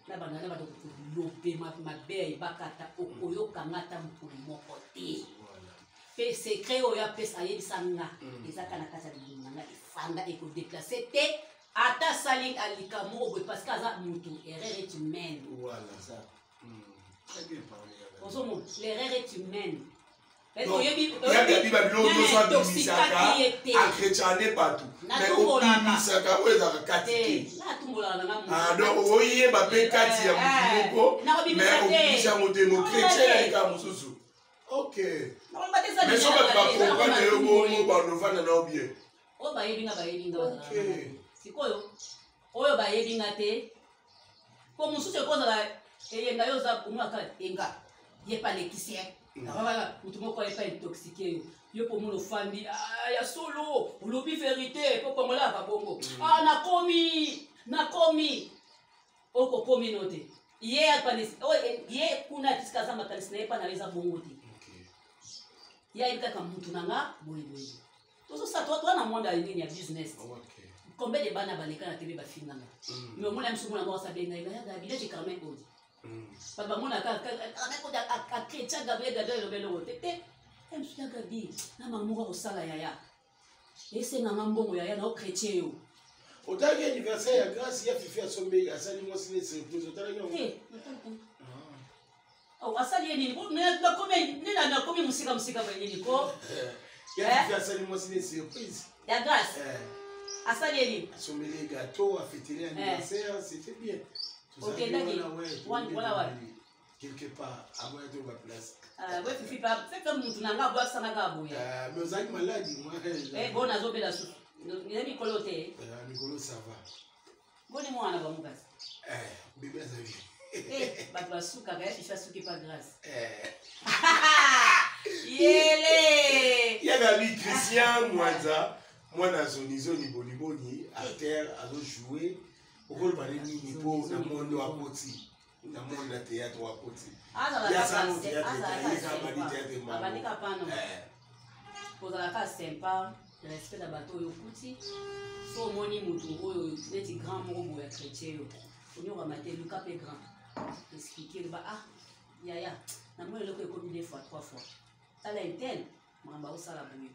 na bana na bato ko lope ma be bakata okoyo kangata mpuli moko te pe secret o ya pesa yebisa nga ezaka na kasa de nga ifanda eko déplacer te Ata saling alikamo parce que ça mutu erreur est humaine. Voilà ça. Très bien parlé. Bonsoir, l'erreur est humaine. Il y a des Babylone qui sont misaka à chrétienné partout. Mais au misaka où est la katike. Ah donc oye ba pe kati ya mutoko mais au misaka modemo chrétien ya mususu. OK. Mais ça va pas comprendre le mot ba no vana na bien. O ba yebinga ba yebinga. OK. Sikoyo oyo ba yebinga te ko mususu ekozala eyenga yo za umaka enga ye pa lekisien na mutu moko ye pa intoxiqué yo po muno fandi ya solo ulobi vérité po kongola ka bongo nakomi oko komi note ye apanisi ye kuna tiskaza makanisi na ye pa na leza bongo te ya ikaka mutu nanga boyi tozo sa toi na monde nini ya business. Combien de bana baleka na télé ba film nanga mais moi même souvent na sa benga ya Gabriel je Carmen Odi papa mona ka chrétien Gabriel le belo tete em suya Gabi na mamuka ko sala yaya ese na mbongo yaya na chrétien yo otaki anniversaire ya grâce ya fifi asombe asali mo sine surprise otaki ngo oh asali nini na komi musika ba nini ko ya fifi asali mo sine surprise ya grâce Asali assommer les gâteaux, à fêter l'anniversaire, c'était bien. Ok, d'accord. Voilà. Quelque part, à moi de ma place. Ouais, Fifi, fais comme tu n'as pas boire ça n'a pas boire. Mais vous avez maladie, moi. Eh, bon, à zobé la soupe. Il a mis coloté. Nicolo, ça va. Bon, et moi, on a pas mon gaz. Bébé, ça vient. Eh, bah, tu vas souper, tu fais souper pas grâce. Yélé! Il y a Gabi Christian Mwanza. Moi na Zonizo ni boniboni à terre à jouer au rôle balé ni pour na monde à côté na monde na théâtre à côté il y a ça au théâtre il y a ça au théâtre abandika pano kozala ka sympa respect na bato yo kuti so moni mutu oyo neti grand moko boya chrétien yo onyoka mate luka pe grand expliquer ba yaya na moi le ko ekomi 2 fois 3 fois tala intel mamba osala boye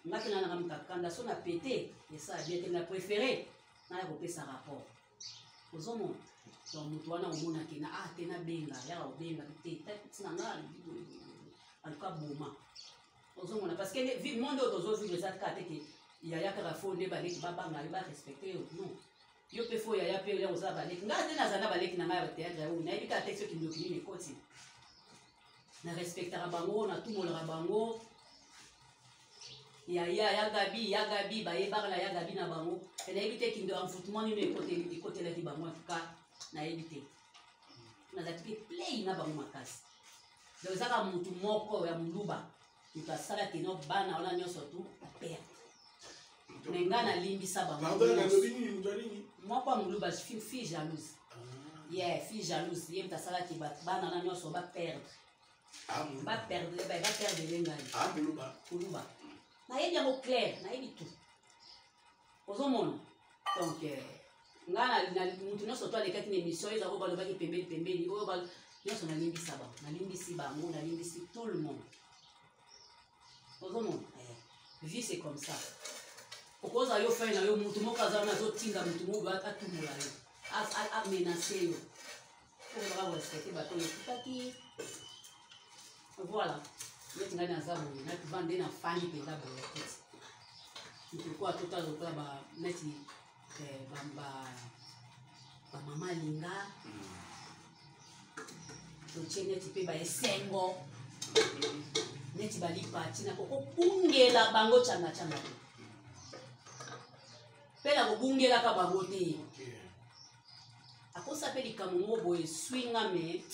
Maintenant, on a quand on a pété, et ça a bien été la préférée, on a coupé sa rapport. Aux hommes, donc nous avons un monde qui n'a pas été benga, il y a un benga qui était en tout cas bon. Aux hommes, parce que le monde autour de ça, il y a un fondé balé qui va pas respecter non. Yo pe fo ya pe le oza balé. Ngaze na zana balé qui na ma théâtre, on a évité texte qui nous dit les côtés. Na respectera bango, na tout monde bango. Ya Gabi ba yebaka na ya Gabi na bango na ebite kindo amfoutement ni côté la ki bango en tout cas na ebite na zaki play na bango makasi donc zaka mutu moko ya muluba utasala kino bana ona nyoso tu père menga na limbisa bango moko muluba fille jalouse fille jalouse yem tasala ki bana na nyoso ba perdre lenga muluba na yebi yango clair na yebi tout ozomona donc nga na mutu nyonso to alekaki na émission ezako balobaki pembeni oyo nyonso nalimbisi bango nalimbisi tout le monde ozomona vie c'est comme ça okoza yo fai na yo mutu moko aza wana azotinda mutu moko atumbola yo amenace yo okoka korespecte bato oyo ekutaki voilà neti ngai naza boye nakuva nde nafandi mpenza boye kiti mituko atota lokola neti bamama alinga totie neti mpe baesengo neti balipati na kokobungela bango canga-canga te mpe na kobungelaka bango te akosa mpe likambo moko boye swinga me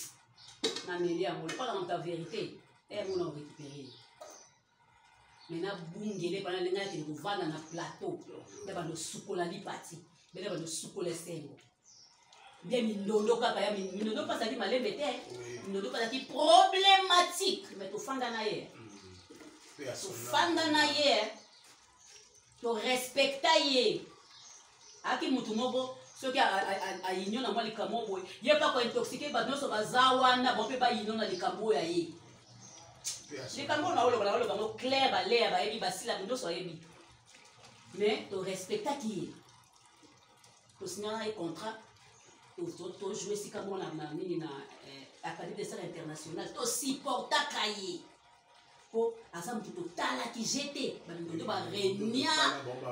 na meli yango mpona moto ya vérité mona orécupéré me nabungele mpana ndenge akende kovanda na plateau nde bando sukola lipati mpe nde bando sukola esengo nde mindondo kaka ya mindondo mpe azalaki malembe te mindondo mpe azalaki problématique me tofanda na ye tofanda na ye torespecta ye aki mutu moko soki ayinyo na mwa likambo boye ye mpe akointoxike bato nyonso baza wana bo mpe bayinyo na likambo oyo ya ye likambo na oloba na oloba ngo claire baleya bayebi basila nyonso bayebi mais torespectaki ye tosignana ye contrat tojoue esika moko na nini na académie des arts international tosupportaka ye po aza motu totalaki jete balingondo barenia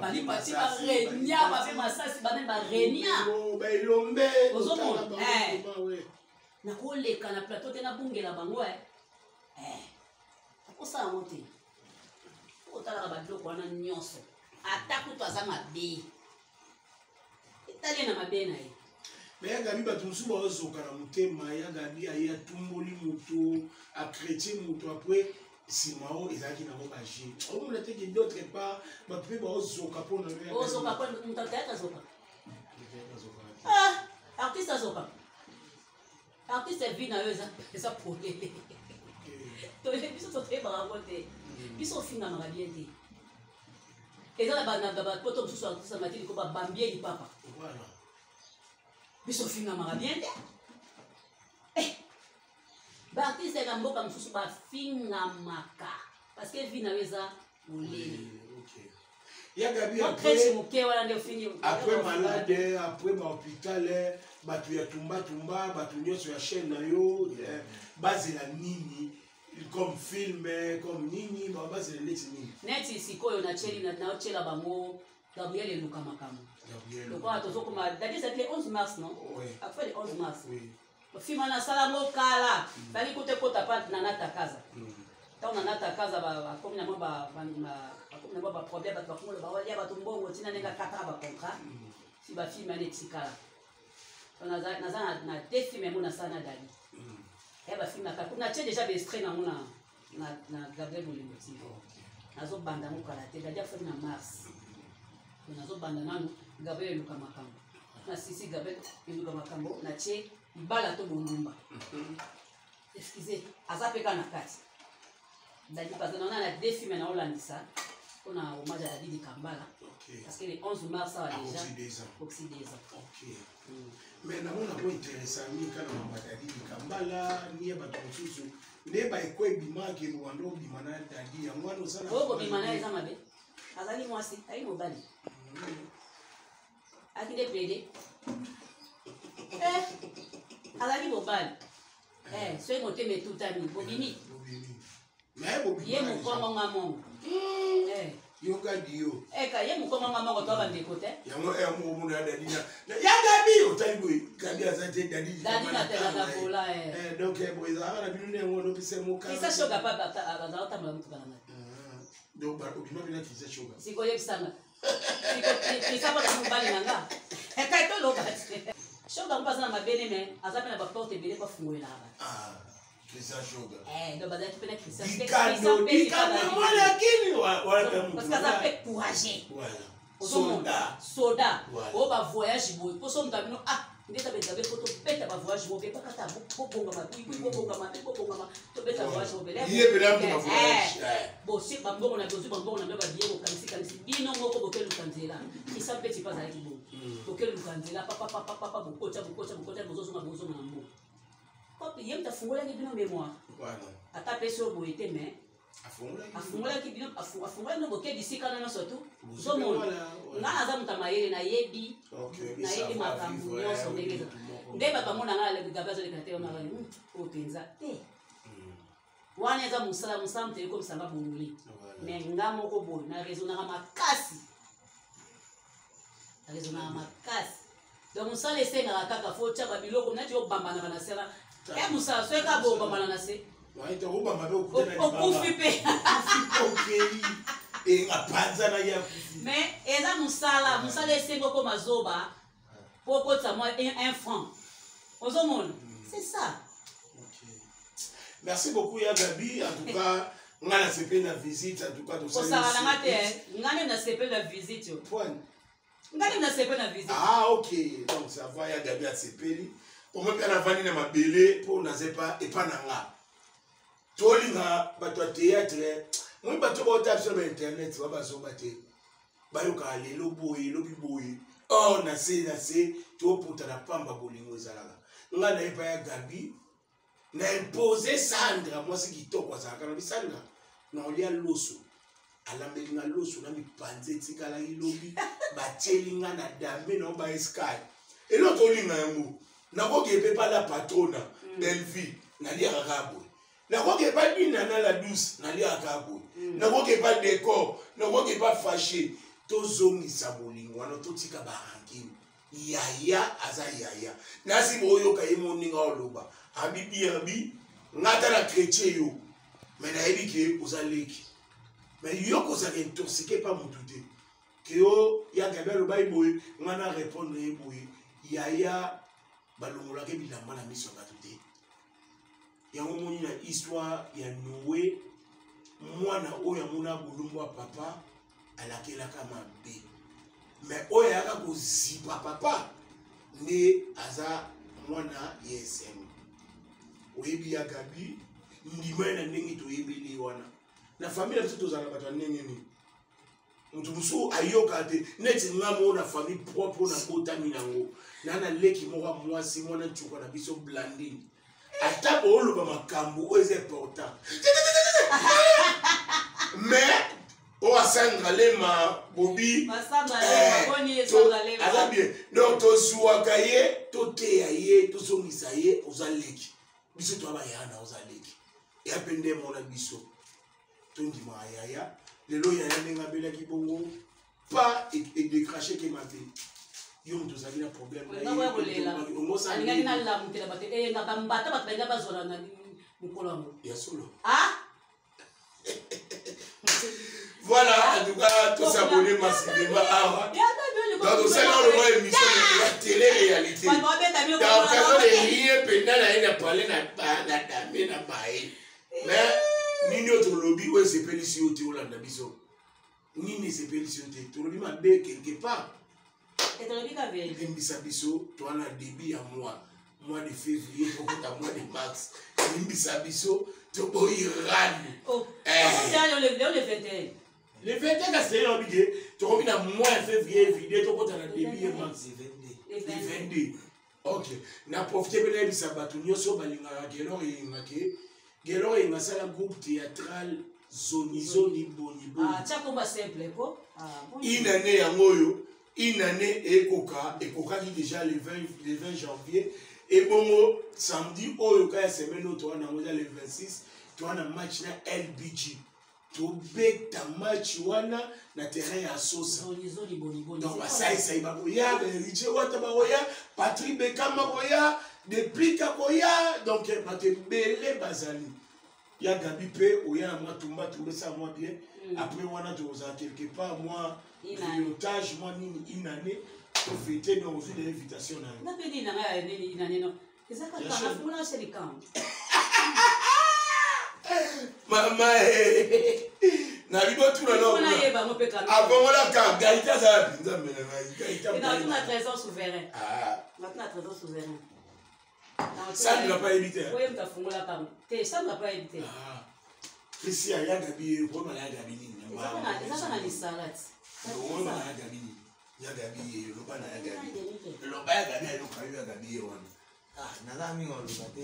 balipati barenia bape masasi bame barenia ozomona nakoleka na plateau te nabungela bango akosala yango te otalaka babiloko wana nyonso ata kutu aza mabe etali na mabe na ye me ya gabi bato mosusu baozoka na motema ya gabi aye atumboli moto akretien moto apres nsima oyo ezalaki nango baje omona teke d'autre part bato mpe baozoka mpona ozoka mpo moto atayaka azoka artiste azoka artiste vi na yo eza polele biso totoyebaka ngo te biso ofingamaka bien te eza na bapoto mosusu artiste amaki liko babambie lipapa biso ofingamaka bien te baartiste na mboka mosusu bafingamaka parce que vi na yo eza molele moke wana nde ofingi après malade après bahôpital bato ya tumbatumba bato nyonso ya chaîne na yo bazela nini comme film comme nini bazela neti nini neti sikoyo naotyela bango Gabriel eluka makambo lokola tozokoma dadi ezalaki le 11 mars non après le 11 mars film wana asala ngo kala bali kote kota pa na natakaza ntango na natakaza bakomi nango baproblème bato bakongola bawalia bato mbongo ntina ndenge akataka bacontrat fi bafilme ane etikala naza na te filme yango nasala na dadi ya bafilme akala natie déjà baextrait nango na Gabriel Bolingo TV nazobanda ngo kala te dadi afami na mars nazobanda nanu Gabriel eluka makambo na sisi Gabriel eluka makambo natie ibala to bondumba excusez aza peka na kati dadi parce que na deux films na olandisa on a hommage à David Kambala parce que le 11 mars ça déjà oxy des ans mais na mona ko intéressant ni kana mama David Kambala ni bato mosusu ne ba ekwe bimaki Rwanda bimana dadi yango wana osala ko bimana eza mabe azali mwasi ayi mobali akide pede azali mobali soki motema etutami bobimi ye mokongo nga mongo yokadi yo eka ye mokongo nga mongo to bandeko te yango mona dadi ya gabi otali boye gabi aza te dadi natelaka pola donc boye ezalaka na bino yango olopesa mokisa shoka pa azala otambola motu balanga donc obima bina kisa shoka sikoyebisanga kisa mpona mobali nanga eka etoloba te shoga mpo aza na mabene me aza mpe na baporte ebele bafungolelaka bato donc bazalaki mpe na christianparce aza mpe courage ozomona soda oyo bavoyage boye mposo moto abino ndeta bezabe po tobeta bavoyage mobe bakata bobongama bobongama tobeta voyage mobele bambongo na bozwi bambongo na bino babiye bokanisi bino moko bokeluka nzela krisa mpe tipa azalaki bongo bokeluka nzela papapapapa bokotya bozozonga na mbo ye moto afungolaki bino mémoire ata pesi oyo boye te mais afungolaki bino afungolaki no boke bisika na nyonso tu ozomona nga naza moto mayele nayebi makambo nyonso ndenge eza nde bato bamona nga gabi azoleka te onaa oyo mpenza te wana eza mosala moto ekomisanga bongoli me nga moko boye narezonaka makasi donc mosala esengaka kaka fo otyaka biloko nati obambanaka na sera e mosala so eka bobambana na se okufi mpe mais eza mosala esenga okoma zoba po okotisa mwa 1 franc ozomona c'est ça. Merci beaucoup ya Gabi, en tout cas nga na sepe na visite, en tout cas to ça na te nga na sepe na visite yo point nga na sepe na visite. Ah ok, donc ça va ya Gabi a sepeli au moins na vani na mabele pour na zepa et pas na nga tolinga bato ya théâtre moi bato ba tap sur internet ba bazo bate bayoka lelo boye lobi boye oh na se to puta na pamba bolingo ezalaka nga na epa ya Gabi na imposé Sandra moi c'est qui to kwa ça kana Sandra na olia loso alambeli na loso na mipanze tikala ilobi batelinga na dambe na ba sky et l'autre olinga yango na ko ke pas la patrona belle vie na lia rabo na ko ke pas bina na la douce na lia rabo na ko ke pas décor na ko ke pas fâché to zongisa bolingo wana to tika ba hankini yaya aza yaya nasi boyo ka yemoninga oloba habibi abi ngata na chrétien yo mais na ebike uzaleki mais yo ko ça intoxiqué pas mon douté que yo ya Gabriel Bible ngana répondre eboye yaya balongola ke bilamba na miso ka douté yango moni na histoire ya Noé mwana oyo amona bulumba papa alakela kama be mais oyo yaka ko zipa papa ne aza mwana yesem oyebi ya Gabi ndima na ndenge toyebeli wana na famille biso tozala bato ndenge ni mutu musu ayoka te neti ngamo na famille propre na botami nango nana leki moko mwasi mwana tchuka na biso blandine ata oloba makambo oyo est important mais o asanga lema bobi aza bien donc tozuwaka ye toteya ye tozongisa ye oza leki biso to abayana oza leki ya pende mona biso tondima yaya lelo yaya nenga bela ki bongo pas et décracher ke maté yo mto zali na problème na yo ngo sa ni na la mutela bate e na bambata batbenga bazola na mukolo ya solo ah voilà en tout cas tout s'abonner massivement à donc c'est là le moyen émission de la télé-réalité dans le cas de rien pendant la haine parler na dame na bae mais nini autre lobby où c'est pélici au Théolanda biso nini c'est pélici au Théolanda lobby ma bé quelque part et lobby ka veille limbisa biso to na début à mois de février pour ta mois de mars limbisa biso to boiran oh le 21 le 21 c'est l'obligé tu reviens à mois de février vidéo to kota na début mars le 22 OK na profiter bela bisa batu nyoso balinga gelo ingake gelo inga sala groupe théâtral zoni boni ah tia komba simple ko une année yangoyo une année ekoka qui déjà le 20 janvier et bongo samedi oyo ka semaine auto na ngoja le 26 tu ana match na LBG to beta match wana na terrain ya Sosa zoni boni donc ça iba boya Richie Wata boya Patrick Bekama boya depuis Kaboya donc mate belé bazali ya Gabi pe oya moi tumba ça moi bien après wana to za quelque part moi pilotage moi nini une année pour fêter nos jours d'invitation na pedi na nga nini une année non c'est ça ka fula c'est le camp mama na libo tuna no avant la ka gaita za pinza mena gaita na tuna trésor souverain na tuna trésor souverain ça ne l'a pas évité oui mtafungula kama te ça ne l'a pas évité ici ya Gabi ko mala Gabi nini ça na ni salade ko mala Gabi ya Gabi lo bana ya Gabi lo ba ya Gabi lo kayo ya Gabi wana ah nazami ngolo bate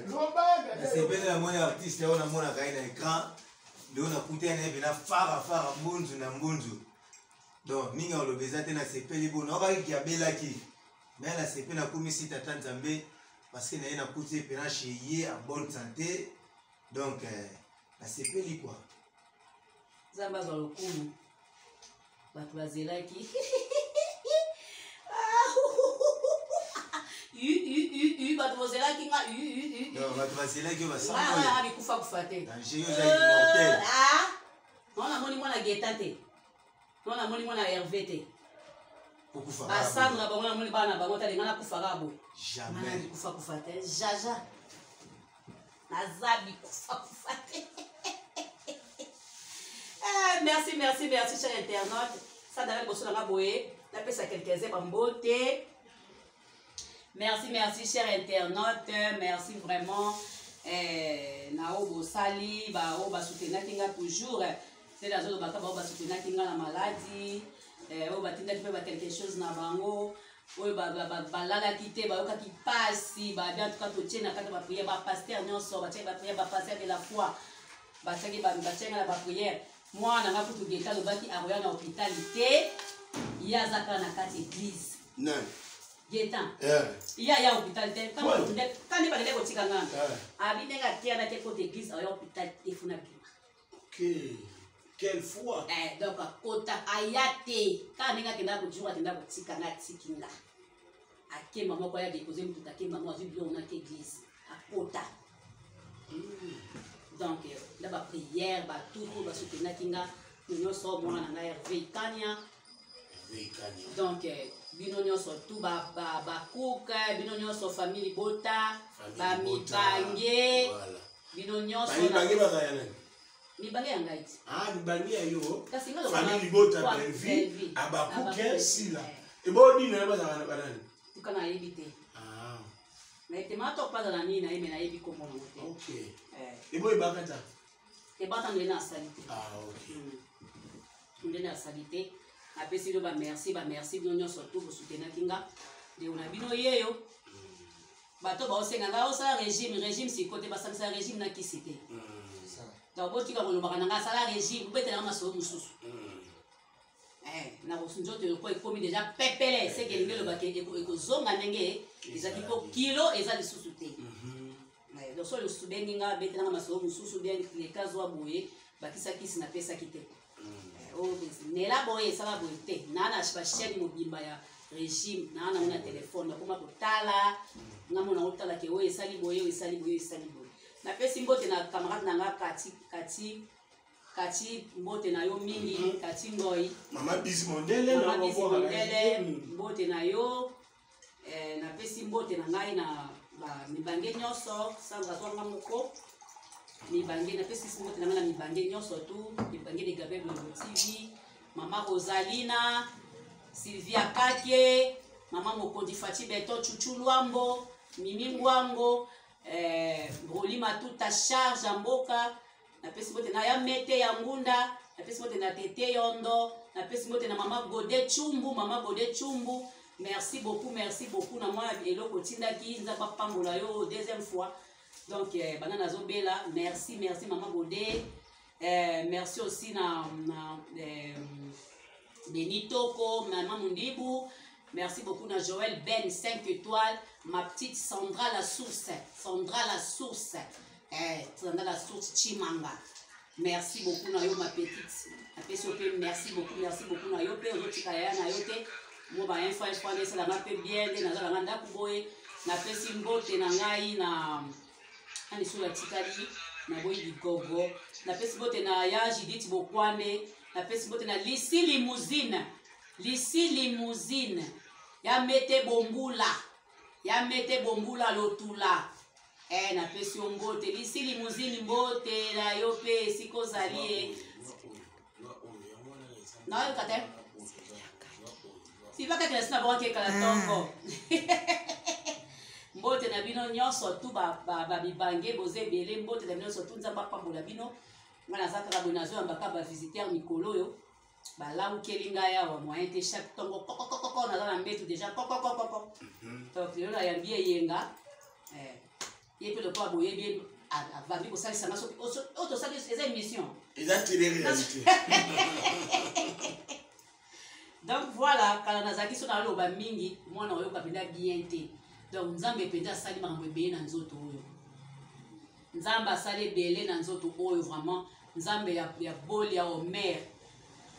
lo ba ya Gabi c'est belle la mon artiste on a mon à écran ndio nakuta na bina fara mbunzu na mbunzu donc ninga olobeza te na sepeli bona okaki kiabelaki mais la sepeli na komisi tata Nzambe parce que na ye nakuti pena chez ye en bonne santé donc la sepeli quoi Zamba za lokumu batu bazelaki batu bazelaki nga non batu bazelaki basanga bikufa kufa te danger yo za immortel non amoni mwana Geta te non amoni mwana Hervé te okufa basandra bango namoni bana bango tali ngana kufa kabo jamais kufa te jaja nazabi kufa te. Merci, chers internautes. Ça d'ailleurs, bonsoir à Boé. La paix, ça quelques-uns en beauté. Merci, chers internautes. Merci vraiment. Nao Bosali, Bao Basoutenat Kinga toujours. C'est la zone de Baka Bao Basoutenat Kinga la maladie. Au Batinda qui peut quelque chose na bango. Oui, balala quitté, baoka qui passe, bien en tout cas, tu tiens à prière, pasteur, non, so, prière, pasteur de la foi. La prière. Moi, je suis tout Geta, je suis à l'hôpitalité. Il y a Zaka na kati église. Non. Geta. Il y a l'hôpitalité. Quand on est pas allé au Tiganga, habiter à terre dans quelque église, à l'hôpitalité, il faut Ok. Quelle foi. Donc, Kota Ayate. Quand on est à Tiganga, Tikinga. À qui maman a déposé tout à qui maman a vu bien dans l'église. À Kota. Donc, là, la prière, tout, va soutenir Kinga, nous sommes moi dans Hervé Kanya. Donc, binonyo surtout, cook, binonyo sur famille Bota, Mibange, binonyo sur Mibange Angaiti. Ah, Mibange ayo. Famille Famille Bota, Belvi, Abakuke, Sila. Et bon, dis n'a pas dans la tout qu'on a évité. Ah. Mais tu m'as pas dans la mine, mais na ébi comment on. Ok. Et bon, il va faire ça. Et bah, t'en es dans la salité. Ah, ok. On est dans la salité. Après, si vous merci, nous surtout pour soutenir Kinga. Et on a bien yo. Bato ba osenga nga ça régime c'est côté ba ça régime na qui c'était. Donc bon tu ka kolobaka nga ça régime betela ma so mususu. Na bosunjo te ko ekomi déjà pepele c'est que ngelo ba ke eko zonga ndenge ezaki ko kilo ezali susu te. Donc, si vous avez des gens qui ont bien les cas où vous avez des gens qui ont quitté. Mais là, vous avez des chaîne mobile, régime, un téléphone, vous avez des camarades Kati mbote na yo mingi Kati ngoi Mama Bisi Mondele mbote na yo na pesi mbote na ngai na Mibange nyonso sandra twanga moko Mibange na pesi mbote na ngai na Mibange nyonso tu Mibange de Gabriel TV Mama Rosalina Sylvia Kake Mama Mokondi Fati Beto Chuchu Luambo Mimi Ngwango Rolima tuta charge mboka na pesi mbote na ya mete ya ngunda na pesi mbote na tete yondo na pesi mbote na mama Gode Chumbu merci beaucoup na moi eloko tindaki nzaba pambola yo deuxième fois donc banana zobela merci maman Gode merci aussi na Benitoko maman Mundibu merci beaucoup na Joël Ben 5 étoiles ma petite Sandra la source Chimanga. Merci beaucoup na yo ma petite. Merci beaucoup na yo pe ozotikaya na yo te. Mo ba info de la mape bien de na zala nganda kuboye na pesi mbote na ngai na ani sula tikali na boyi digogo na pesi mbote na ya Judith Bokwande na pesi mbote na Lisi Limousine ya mete bombula lotula na pesi mbote Lisi Limousine mbote la yo pe siko zalie na yo kate si va que na bon ke kala tongo mbote na bino nyonso tu ba bibange boze bele mbote na bino surtout nzamba pambola bino ngana zaka bonazo ambaka ba visiteur mikolo yo ba la ukelinga ya wa moyen te chaque tongo kokokoko na za mbetu déjà kokokoko donc yo la yambie yenga yepe le kwa boye bien avandi kosalisa soki oyo tosalisa eza émission eza télé-réalité. Donc voilà, kala nazalaki so naloba mingi mwana oyoka mpenza bien te. Donc nzambe mpenza asali makambo ebele na nzoto oyo. Nzambe asali ebele na nzoto oyo vraiment. Nzambe ya boli ya Omer.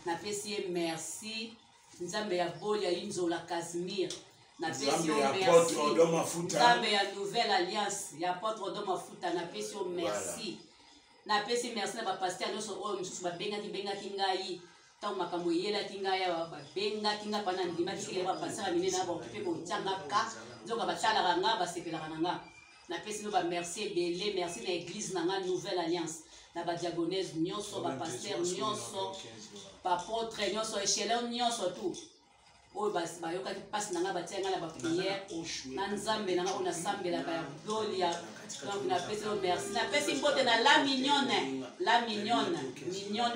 Napesi ye merci. Nzambe ya boli ya Inzola Casimir. Napesi yo merci. Nzambe ya Nouvelle Alliance ya Apôtre Odomafuta. Napesi yo merci. Napesi merci na bapasteur nyonso oyo mosusu bengaki ngai. Tant makambo yelaki ngai awa babengaki nga pana ndimaki sekele bapasteur minene na baokipe kotianga ka nzoka batalaka nga basepelaka na nga. Napesi no bamerci ebele, merci na église na nga Nouvelle Alliance na badiagonese nyonso bapasteur nyonso bapotre nyonso échelon nyonso tout oyo bayokaki mpasi na nga batia nga na bapriere na nzambe na nga oyo nasambelaka ya gloria. Donc napesi no merci. Napesi mbote na la mignonne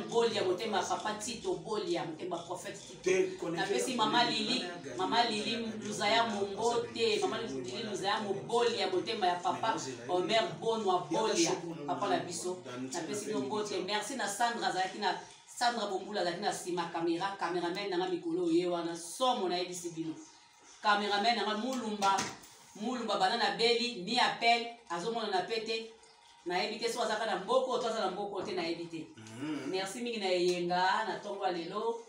bolia motema papa Tito bolia motema prophète Tito. Napesi mama Lili Luzaya Mongote, mama Lili Luzaya Mobolia motema ya papa Omer Bonwa bolia papa la biso. Napesi no mbote merci na Sandra Bombula zaki na sima cameraman na mikolo ye wana somo na ebisi bino. Cameraman na mulumba banana beli ni appel azomona na pete na ebite so azaka na mboko to azala mboko te na ebite. Merci mingi na yenga na tongo lelo.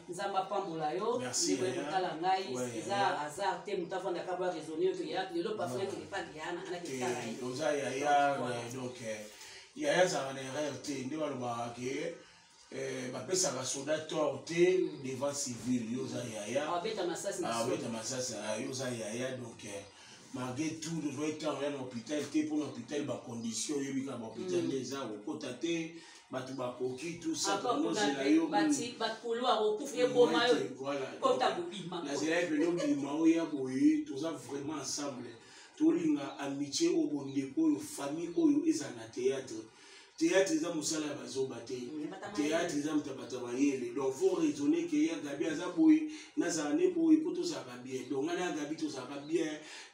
Nzamba pambola yo ni ko kala ngai za azar te mutafanda ka ba raisonner to ya lelo pas frère qui pas yana ana ki kala yi. Oza ya donc ya za na RT ndi baloba ke bapesaka soldat tort te devant civil yoza yaya abeta masasi yoza yaya donc malgré tout je dois être en hôpital te pour l'hôpital ba condition yebika ba hôpital déjà okota te batu bakoki tout ça pour la yo bati bakulu akufuye boma yo kota bobima na zela pelo bima oya boye toza vraiment ensemble tolinga amitié obondeko yo famille oyo ezana théâtre. Théâtre est un moussala bazobate. Théâtre est un mutabatabayele. Donc faut raisonner que ya Gabi azaboui na zane pour poto ça va bien. Donc na Gabi to ça va bien,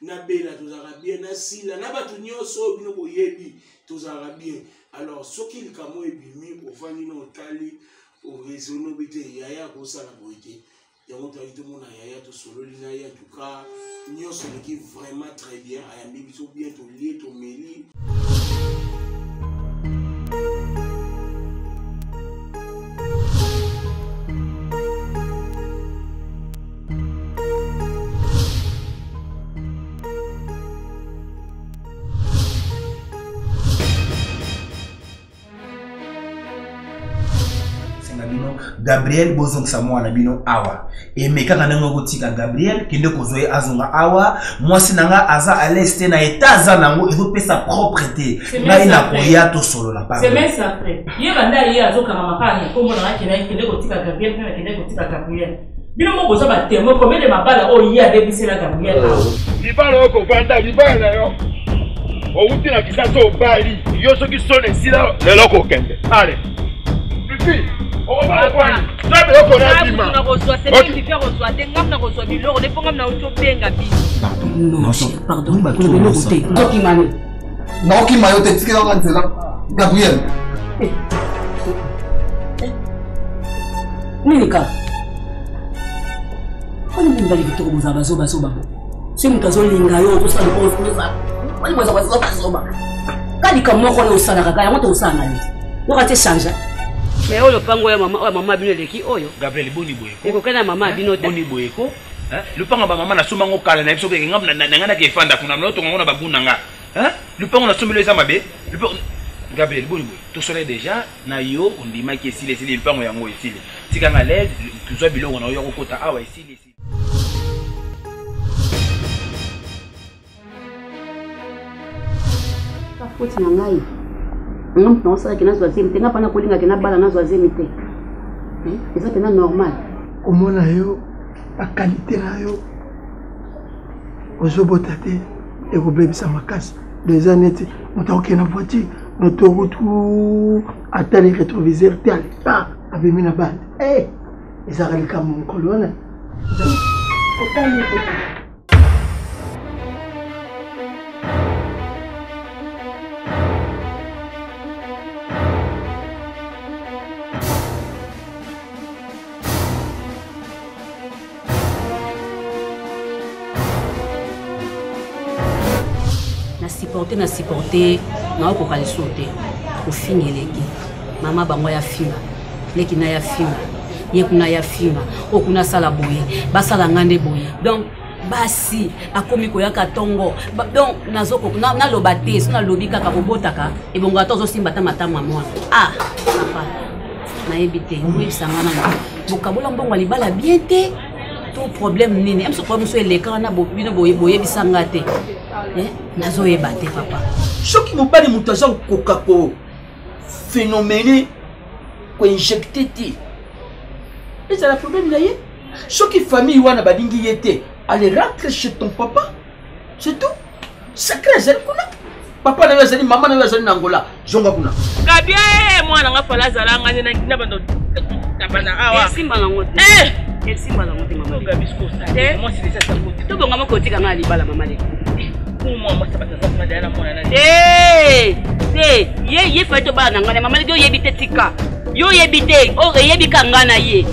na Bella to ça va bien, na Sila na batu nyonso bino boyebi to ça va bien. Alors ce qu'il kamo ebimi ofani no tali o raisonner bité yaya ko sala boité. Yango ta tout mon yaya to solo lina ya tout cas nyonso qui vraiment très bien ayambi biso bien to lié to meli. Gabriel bozong samo na bino awa et meka kana ngo tika Gabriel kende kozoye azonga awa mwasi nanga aza à l'est na état za nango ezo pesa propreté ngai na koya to solo la pa c'est même ça frère ye banda ye azoka makani ko mona kende kende kotika Gabriel kana kende kotika Gabriel bino mo boza ba témoin combien de mabala o ye adebisi la Gabriel libala ko vanda libala yo o uti na kisato bali yo soki sone sila lelo ko kende allez puis on va prendre ça veut qu'on a dit ma reçoit c'est qui fait reçoit des ngam na reçoit du loro des ngam na auto benga bi pardon ba ko le côté Naoki mayo te tikela na nzela Gabriel Nika on est dans les victoires aux abazo baso babo c'est une kazo linga yo to sa le pose ça on est baso baso ba kali comme moi on osala kaka yango to osala nani on va te changer. Mais oh le pango ya mama bino leki oyo Gabriel boni boyeko eko kana mama bino boni boyeko le pango ba mama na soma ngo kala na biso ke ngam na ngana ke fanda kuna na to ngona ba bunanga le pango na somelo eza mabe le pango Gabriel boni boy to sole déjà na yo ondima ki esile le pango yango esile tika nga l'aise tout ça bilongo na yo kokota awa esile ka foti na ngai ngam non ça que na zoazim te nga pana kolinga ke na bala na zoazim te eza pena normal omona yo ba qualité na yo ozobota te ekobebisa makasi des années te motaoke na voiture l'autoroute ata les rétroviseurs te alepa abemi na bande ezaka likambo mokolo wana otali supporter na ko kali sauter ko fingeleki mama bango ya finga leki na ya finga ye kuna ya finga o kuna sala boye basala ngande boye donc basi akomi ko yaka tongo donc nazoko na lobate so na lobi kaka kobotaka e bongo atozo simba ta matama moi papa na ebité oui sangana bokabola mbongo libala bien te tout problème nini am so problème so eleka na bobino boye bisanga te nazo ebate papa soki mobali muto aza koka ko phénomène ko injecté ti ezala problème na ye soki famille wana badingi yete allez rentre chez ton papa c'est tout sacré ezali kuna papa na yo ezali mama na yo ezali na Angola zonga kuna kabie mwana nga fala zala ngane na bando tabana awa simba na ngote simba na ngote mama gabisko sa moi c'est ça ngote to bonga moko tika nga libala mama le moi sabata za madala mwana na ye fa to bana ngane mama le yo yebite tika yo yebite o yebika ngana ye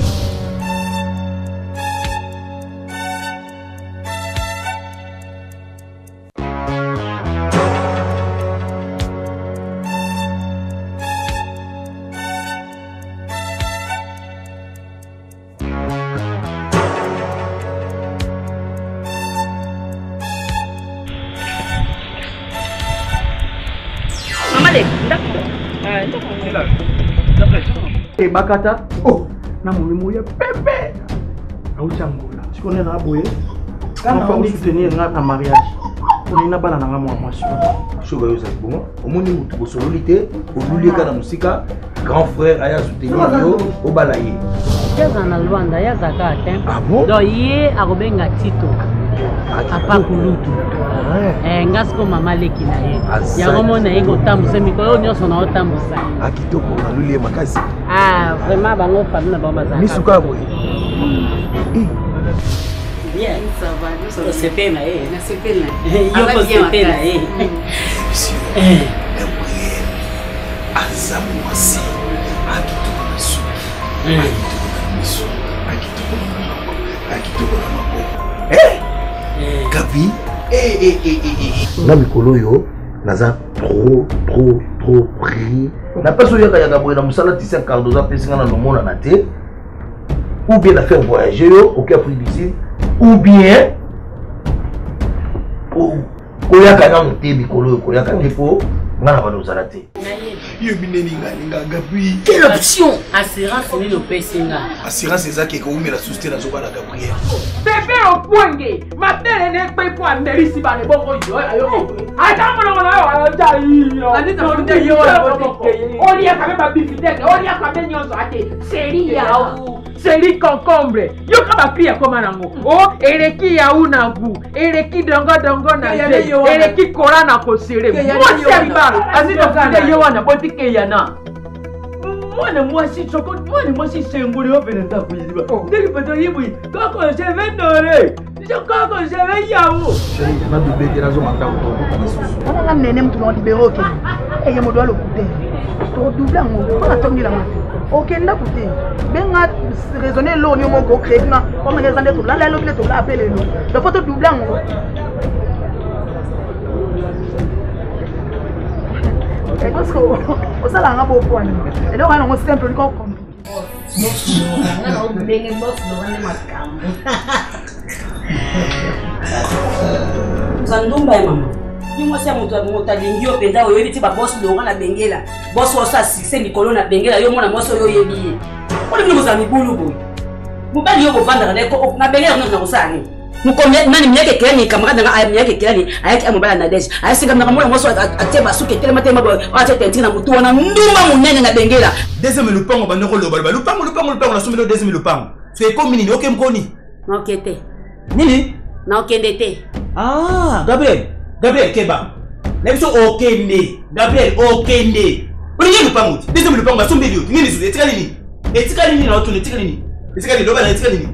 bakata na molimo ya pepe auchangola sikone na boye kana on soutenir na mariage on ina bana na mwa mwasi shoga yo zali bon omoni mutu ko sololité olulieka na musika grand frère aya soutenir yo obalaye yaza na Luanda yaza ka te do ye akobenga Tito apa kulutu ngasko mama leki na ye yango mona ye kotambusa mikolo nyonso na otambusa akitoko na lulie makasi vraiment bango famille na bango bazala misuka boye bien ça va nous se peine na se peine yo ko se peine monsieur Gabriel azamwasi akitoko na suki akitoko na mako Gabi na mikolo yo naza trop pris na peso yaka boye na musala tisi cardo za pesinga na nomona na te ou bien la faire voyager yo au Afrique du Sud ou bien koyaka na te mikolo yo koyaka te po ngana bana usala te yo bineni ngalinga Gabi quelle option assurance ni no pesinga assurance ezaki ko umela société na zoba na Gabriel bébé au poinge ma belle ne peut pas merisi ba ne bongo yo ayo ata mona yo aja yo ani ta mona yo oli ya kama bifite oli ya kama nyonzo ate seri concombre yo kama pia koma nango ereki ya unagu ereki dongo na se ereki kora na kosere mo seribara ani to yo wana botike yana mwana mwasi choko mwana mwasi senguri openda kuyiba ndiki pato yibwi kako cheve nore choko cheve yawo chérie na double de raison manda ko ko na susu ana nene mtu na libero ke eye mo doit le coûter to double ngo ko na tongi la mati okenda coûter benga raisonner lo ni mo ko créer na comme les andes to la lo bile to la appeler no le photo double ngo parce que au salon a beaucoup de et donc on a simple comme Zandumba mama ni mo sia moto motalingi o penda oyo biti ba boss Laurent na bengela boss osa succès Nicolo na bengela yo mona moso yo yebi oli ni mozami bulu boy mobali yo ko vanda na bengela na kosani mukomye nani myake kelani camarade nga myake kelani ayaki amobala na desh ayisinga na mola moso ateba suke telema tema bo acha tentina mutu wana nduma munene na bengela deuxième lupango bandeko loba lupango na somelo deuxième lupango c'est comme nini okem koni na okete nini na okende te Gabriel keba na biso okende Gabriel okende olingi lupango deuxième lupango basombeli yo nini zuze etikali nini na otune etikali loba na etikali nini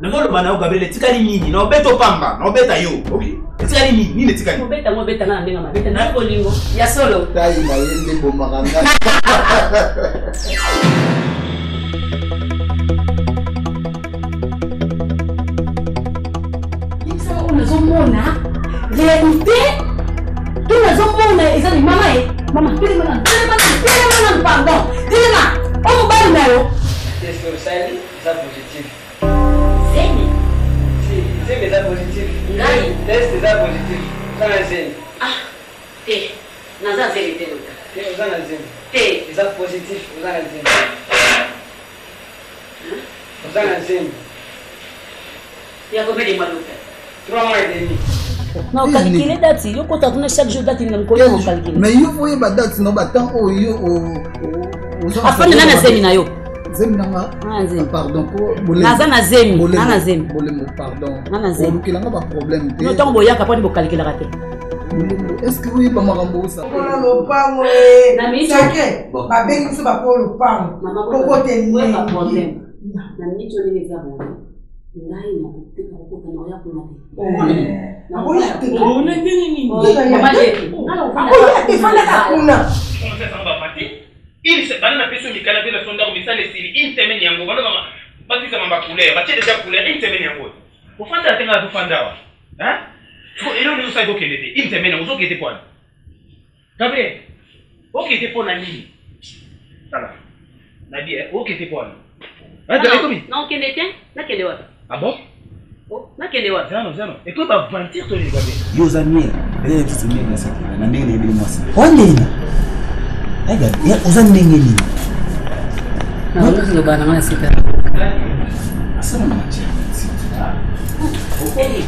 Nangolo bana Gabriel etikali nini na obeto pamba na obeta yo okay etikali nini etikali obeta ngana ndenga mabeta na kolingo ya solo tai na yende bomakanga Mona réalité pardon. Dis-moi, on va numéro. Est-ce que ça est positif? Zémi. Si, c'est ça positif. Ngai. Test ça positif. Ça na zémi. Ah, té. Naza zémi té l'autre. Ça na zémi. Té. Ça positif. Ça na zémi. Ça na zémi. Il y a combien de mois l'autre? 3 mois et demi. Non, calculer date. Yo quand on a chaque jour date, on connaît mon calcul. Mais yo voyez ba date non ba temps o yo o. Afin de nana zémi na yo. Zemi nanga. Pardon pour bolé. Naza na zémi. Nana zémi. Bolé mo pardon. Nana zémi. Qui n'a pas problème. Non tant boya capable de calculer la raté. Est-ce que oui ba makambo ça? On a le pain na mi chaque ba bengi so ba pour le pain. Pourquoi t'es ouais pas problème. Na mi tu les avant. Ngai no te ko ko na ya kuna te. Na ko ya te. Oh na nini. Mama je. Ako ya te fana ka kuna. Comment ça va partir? Il se donne la personne qui calme la sonde comme ça les séries une semaine yango bana mama basi ça mamba couleur ba déjà couleur une semaine yango au fond da tenga to fanda wa hein so elo ni usai dokende te une semaine uzo kete pona tabe o kete pona nini sala na bien o kete pona non kende te na kende wa ah bon oh na kende wa zano et toi ba mentir to les gars yo zamie ele tu mie na sakina na ndenge ile mwasi ondena ega ya uzani ndenge ni na uzo bana na sika asana na machi okay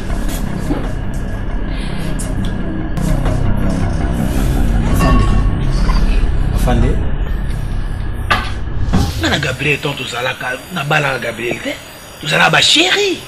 afande na Gabriel ton tozalaka na bala Gabriel te tozalaka ba chéri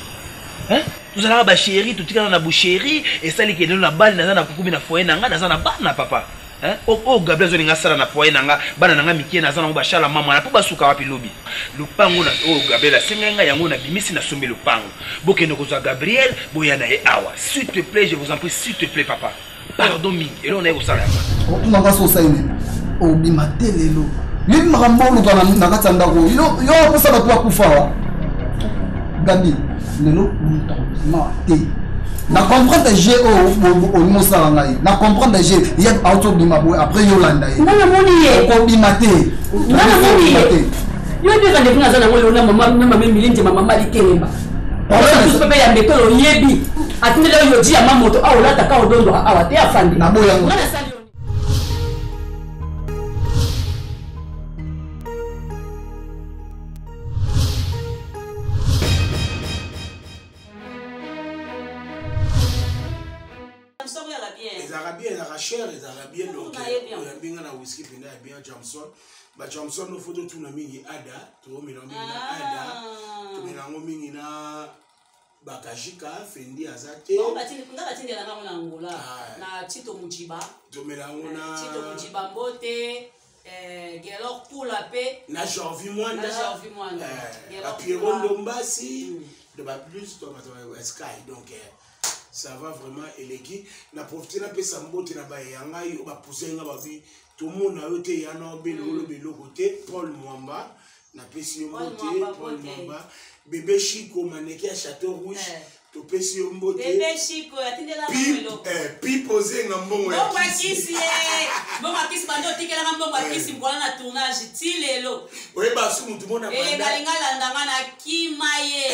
hein tozalaka ba chéri totikana na boucherie esali ke na bali na na kukumi na foyer nanga na bana papa hein o Gabriel zoninga sala na foyer nanga bana nanga mikie na zana ba shala mama na po basuka wapi lobi lupango na o Gabriel asenga yango na bimisi na sombi lupango bokende kozwa Gabriel boyana e awa s'il te plaît je vous en prie s'il te plaît papa pardon mingi et là on est au salaire on va so saine o bimatelelo ni makambo kana na katanda ko yo ko sala kwa kufa Gabi lelo ma te na comprendre j'ai au mosala ngai na comprendre j'ai il y a auto bima boy après Yolanda na moni ye ko bimate na moni ye yo de kana kuna zana ngolo na mama milinje mama mali kelemba on peut ya metolo yebi atinde leo yo dia mamoto au lata ka odondo awa te afandi na boya ngo les Arabiens donc bien na whisky pena bien Jameson ba Jameson no photo tuna mingi ada to mila mingi na ada to mila mingi na bakashika fendi azate on batini kunda batini na ngona ngola na Tito Mujiba to mila ngona Tito Mujiba mbote Gelor pour la paix na Janvier mois la Pierrot Ndombasi de ba plus to ba Sky donc ça va vraiment éléguer na profiter na pesa mbote na ba yanga yo ba pousser nga ba bi tout monde na yote yana belo côté Paul Mwamba na pesi mbote Paul Mwamba bébé Chico maneki à Château Rouge to pesi mbote bébé Chico atindela ngelo pi poser nga mbongo ya kisi mbongo kisi bando tikela nga mbongo kisi mbona na tournage tilelo oye ba su mutu mona banda balingala ndanga na kimaye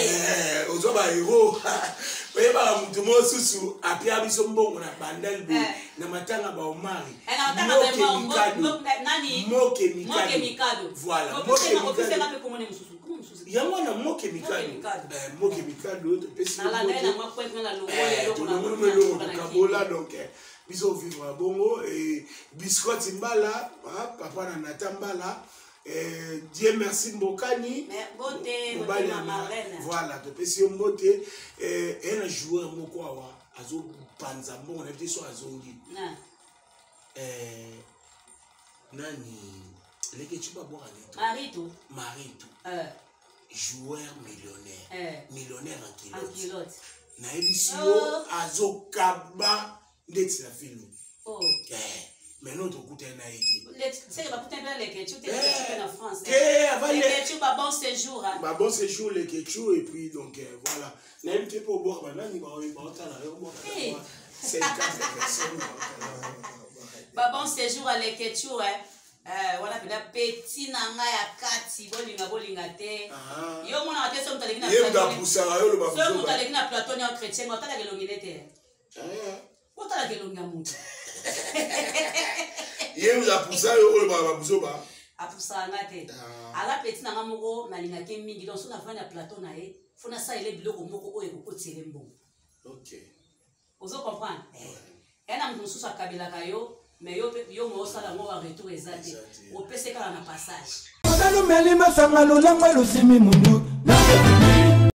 ozo ba hero oye ba mutu mo susu apia biso mbongo na bandel bo na matanga ba omari na matanga ba nani moke mikado voilà moke mikado yango na moke mikado to pesi na la na mwa point na lo kabola donc biso vivre bongo et biscotte mbala papa na natambala Dieu merci Mbokani voilà to pesi mbote et un joueur moko awa azo panza bon on était sur azongi nani leke tu pas boire Marito joueur millionnaire en kilote na ebisio azo kaba ndeti na film mais notre côté na été c'est pas tout un les ketchup en France les pas bon séjour bon séjour les ketchup et puis donc voilà même tu pour boire maintenant ni ba ta la c'est 4 personnes ba bon bon séjour à l'écriture, voilà, petit nanga ya kati, bolinga te. Yo mona te so mutaleki na plateau. So mutaleki na plateau ni chrétien, otala kelongi nete. Otala kelongi mutu. Yem la poussa yo ba buso ba. Apusa ngate. Ala petit nanga moko na linga ke mingi donc so na vana plateau na e, fona sa ile biloko moko oyo ko tiele mbo. OK. Ozo comprendre? Ena msusu akabila kayo. Mais yo mo sala mo retour exact. O pese kala na passage. Odalu melima sangalo langwe lusimi mundu.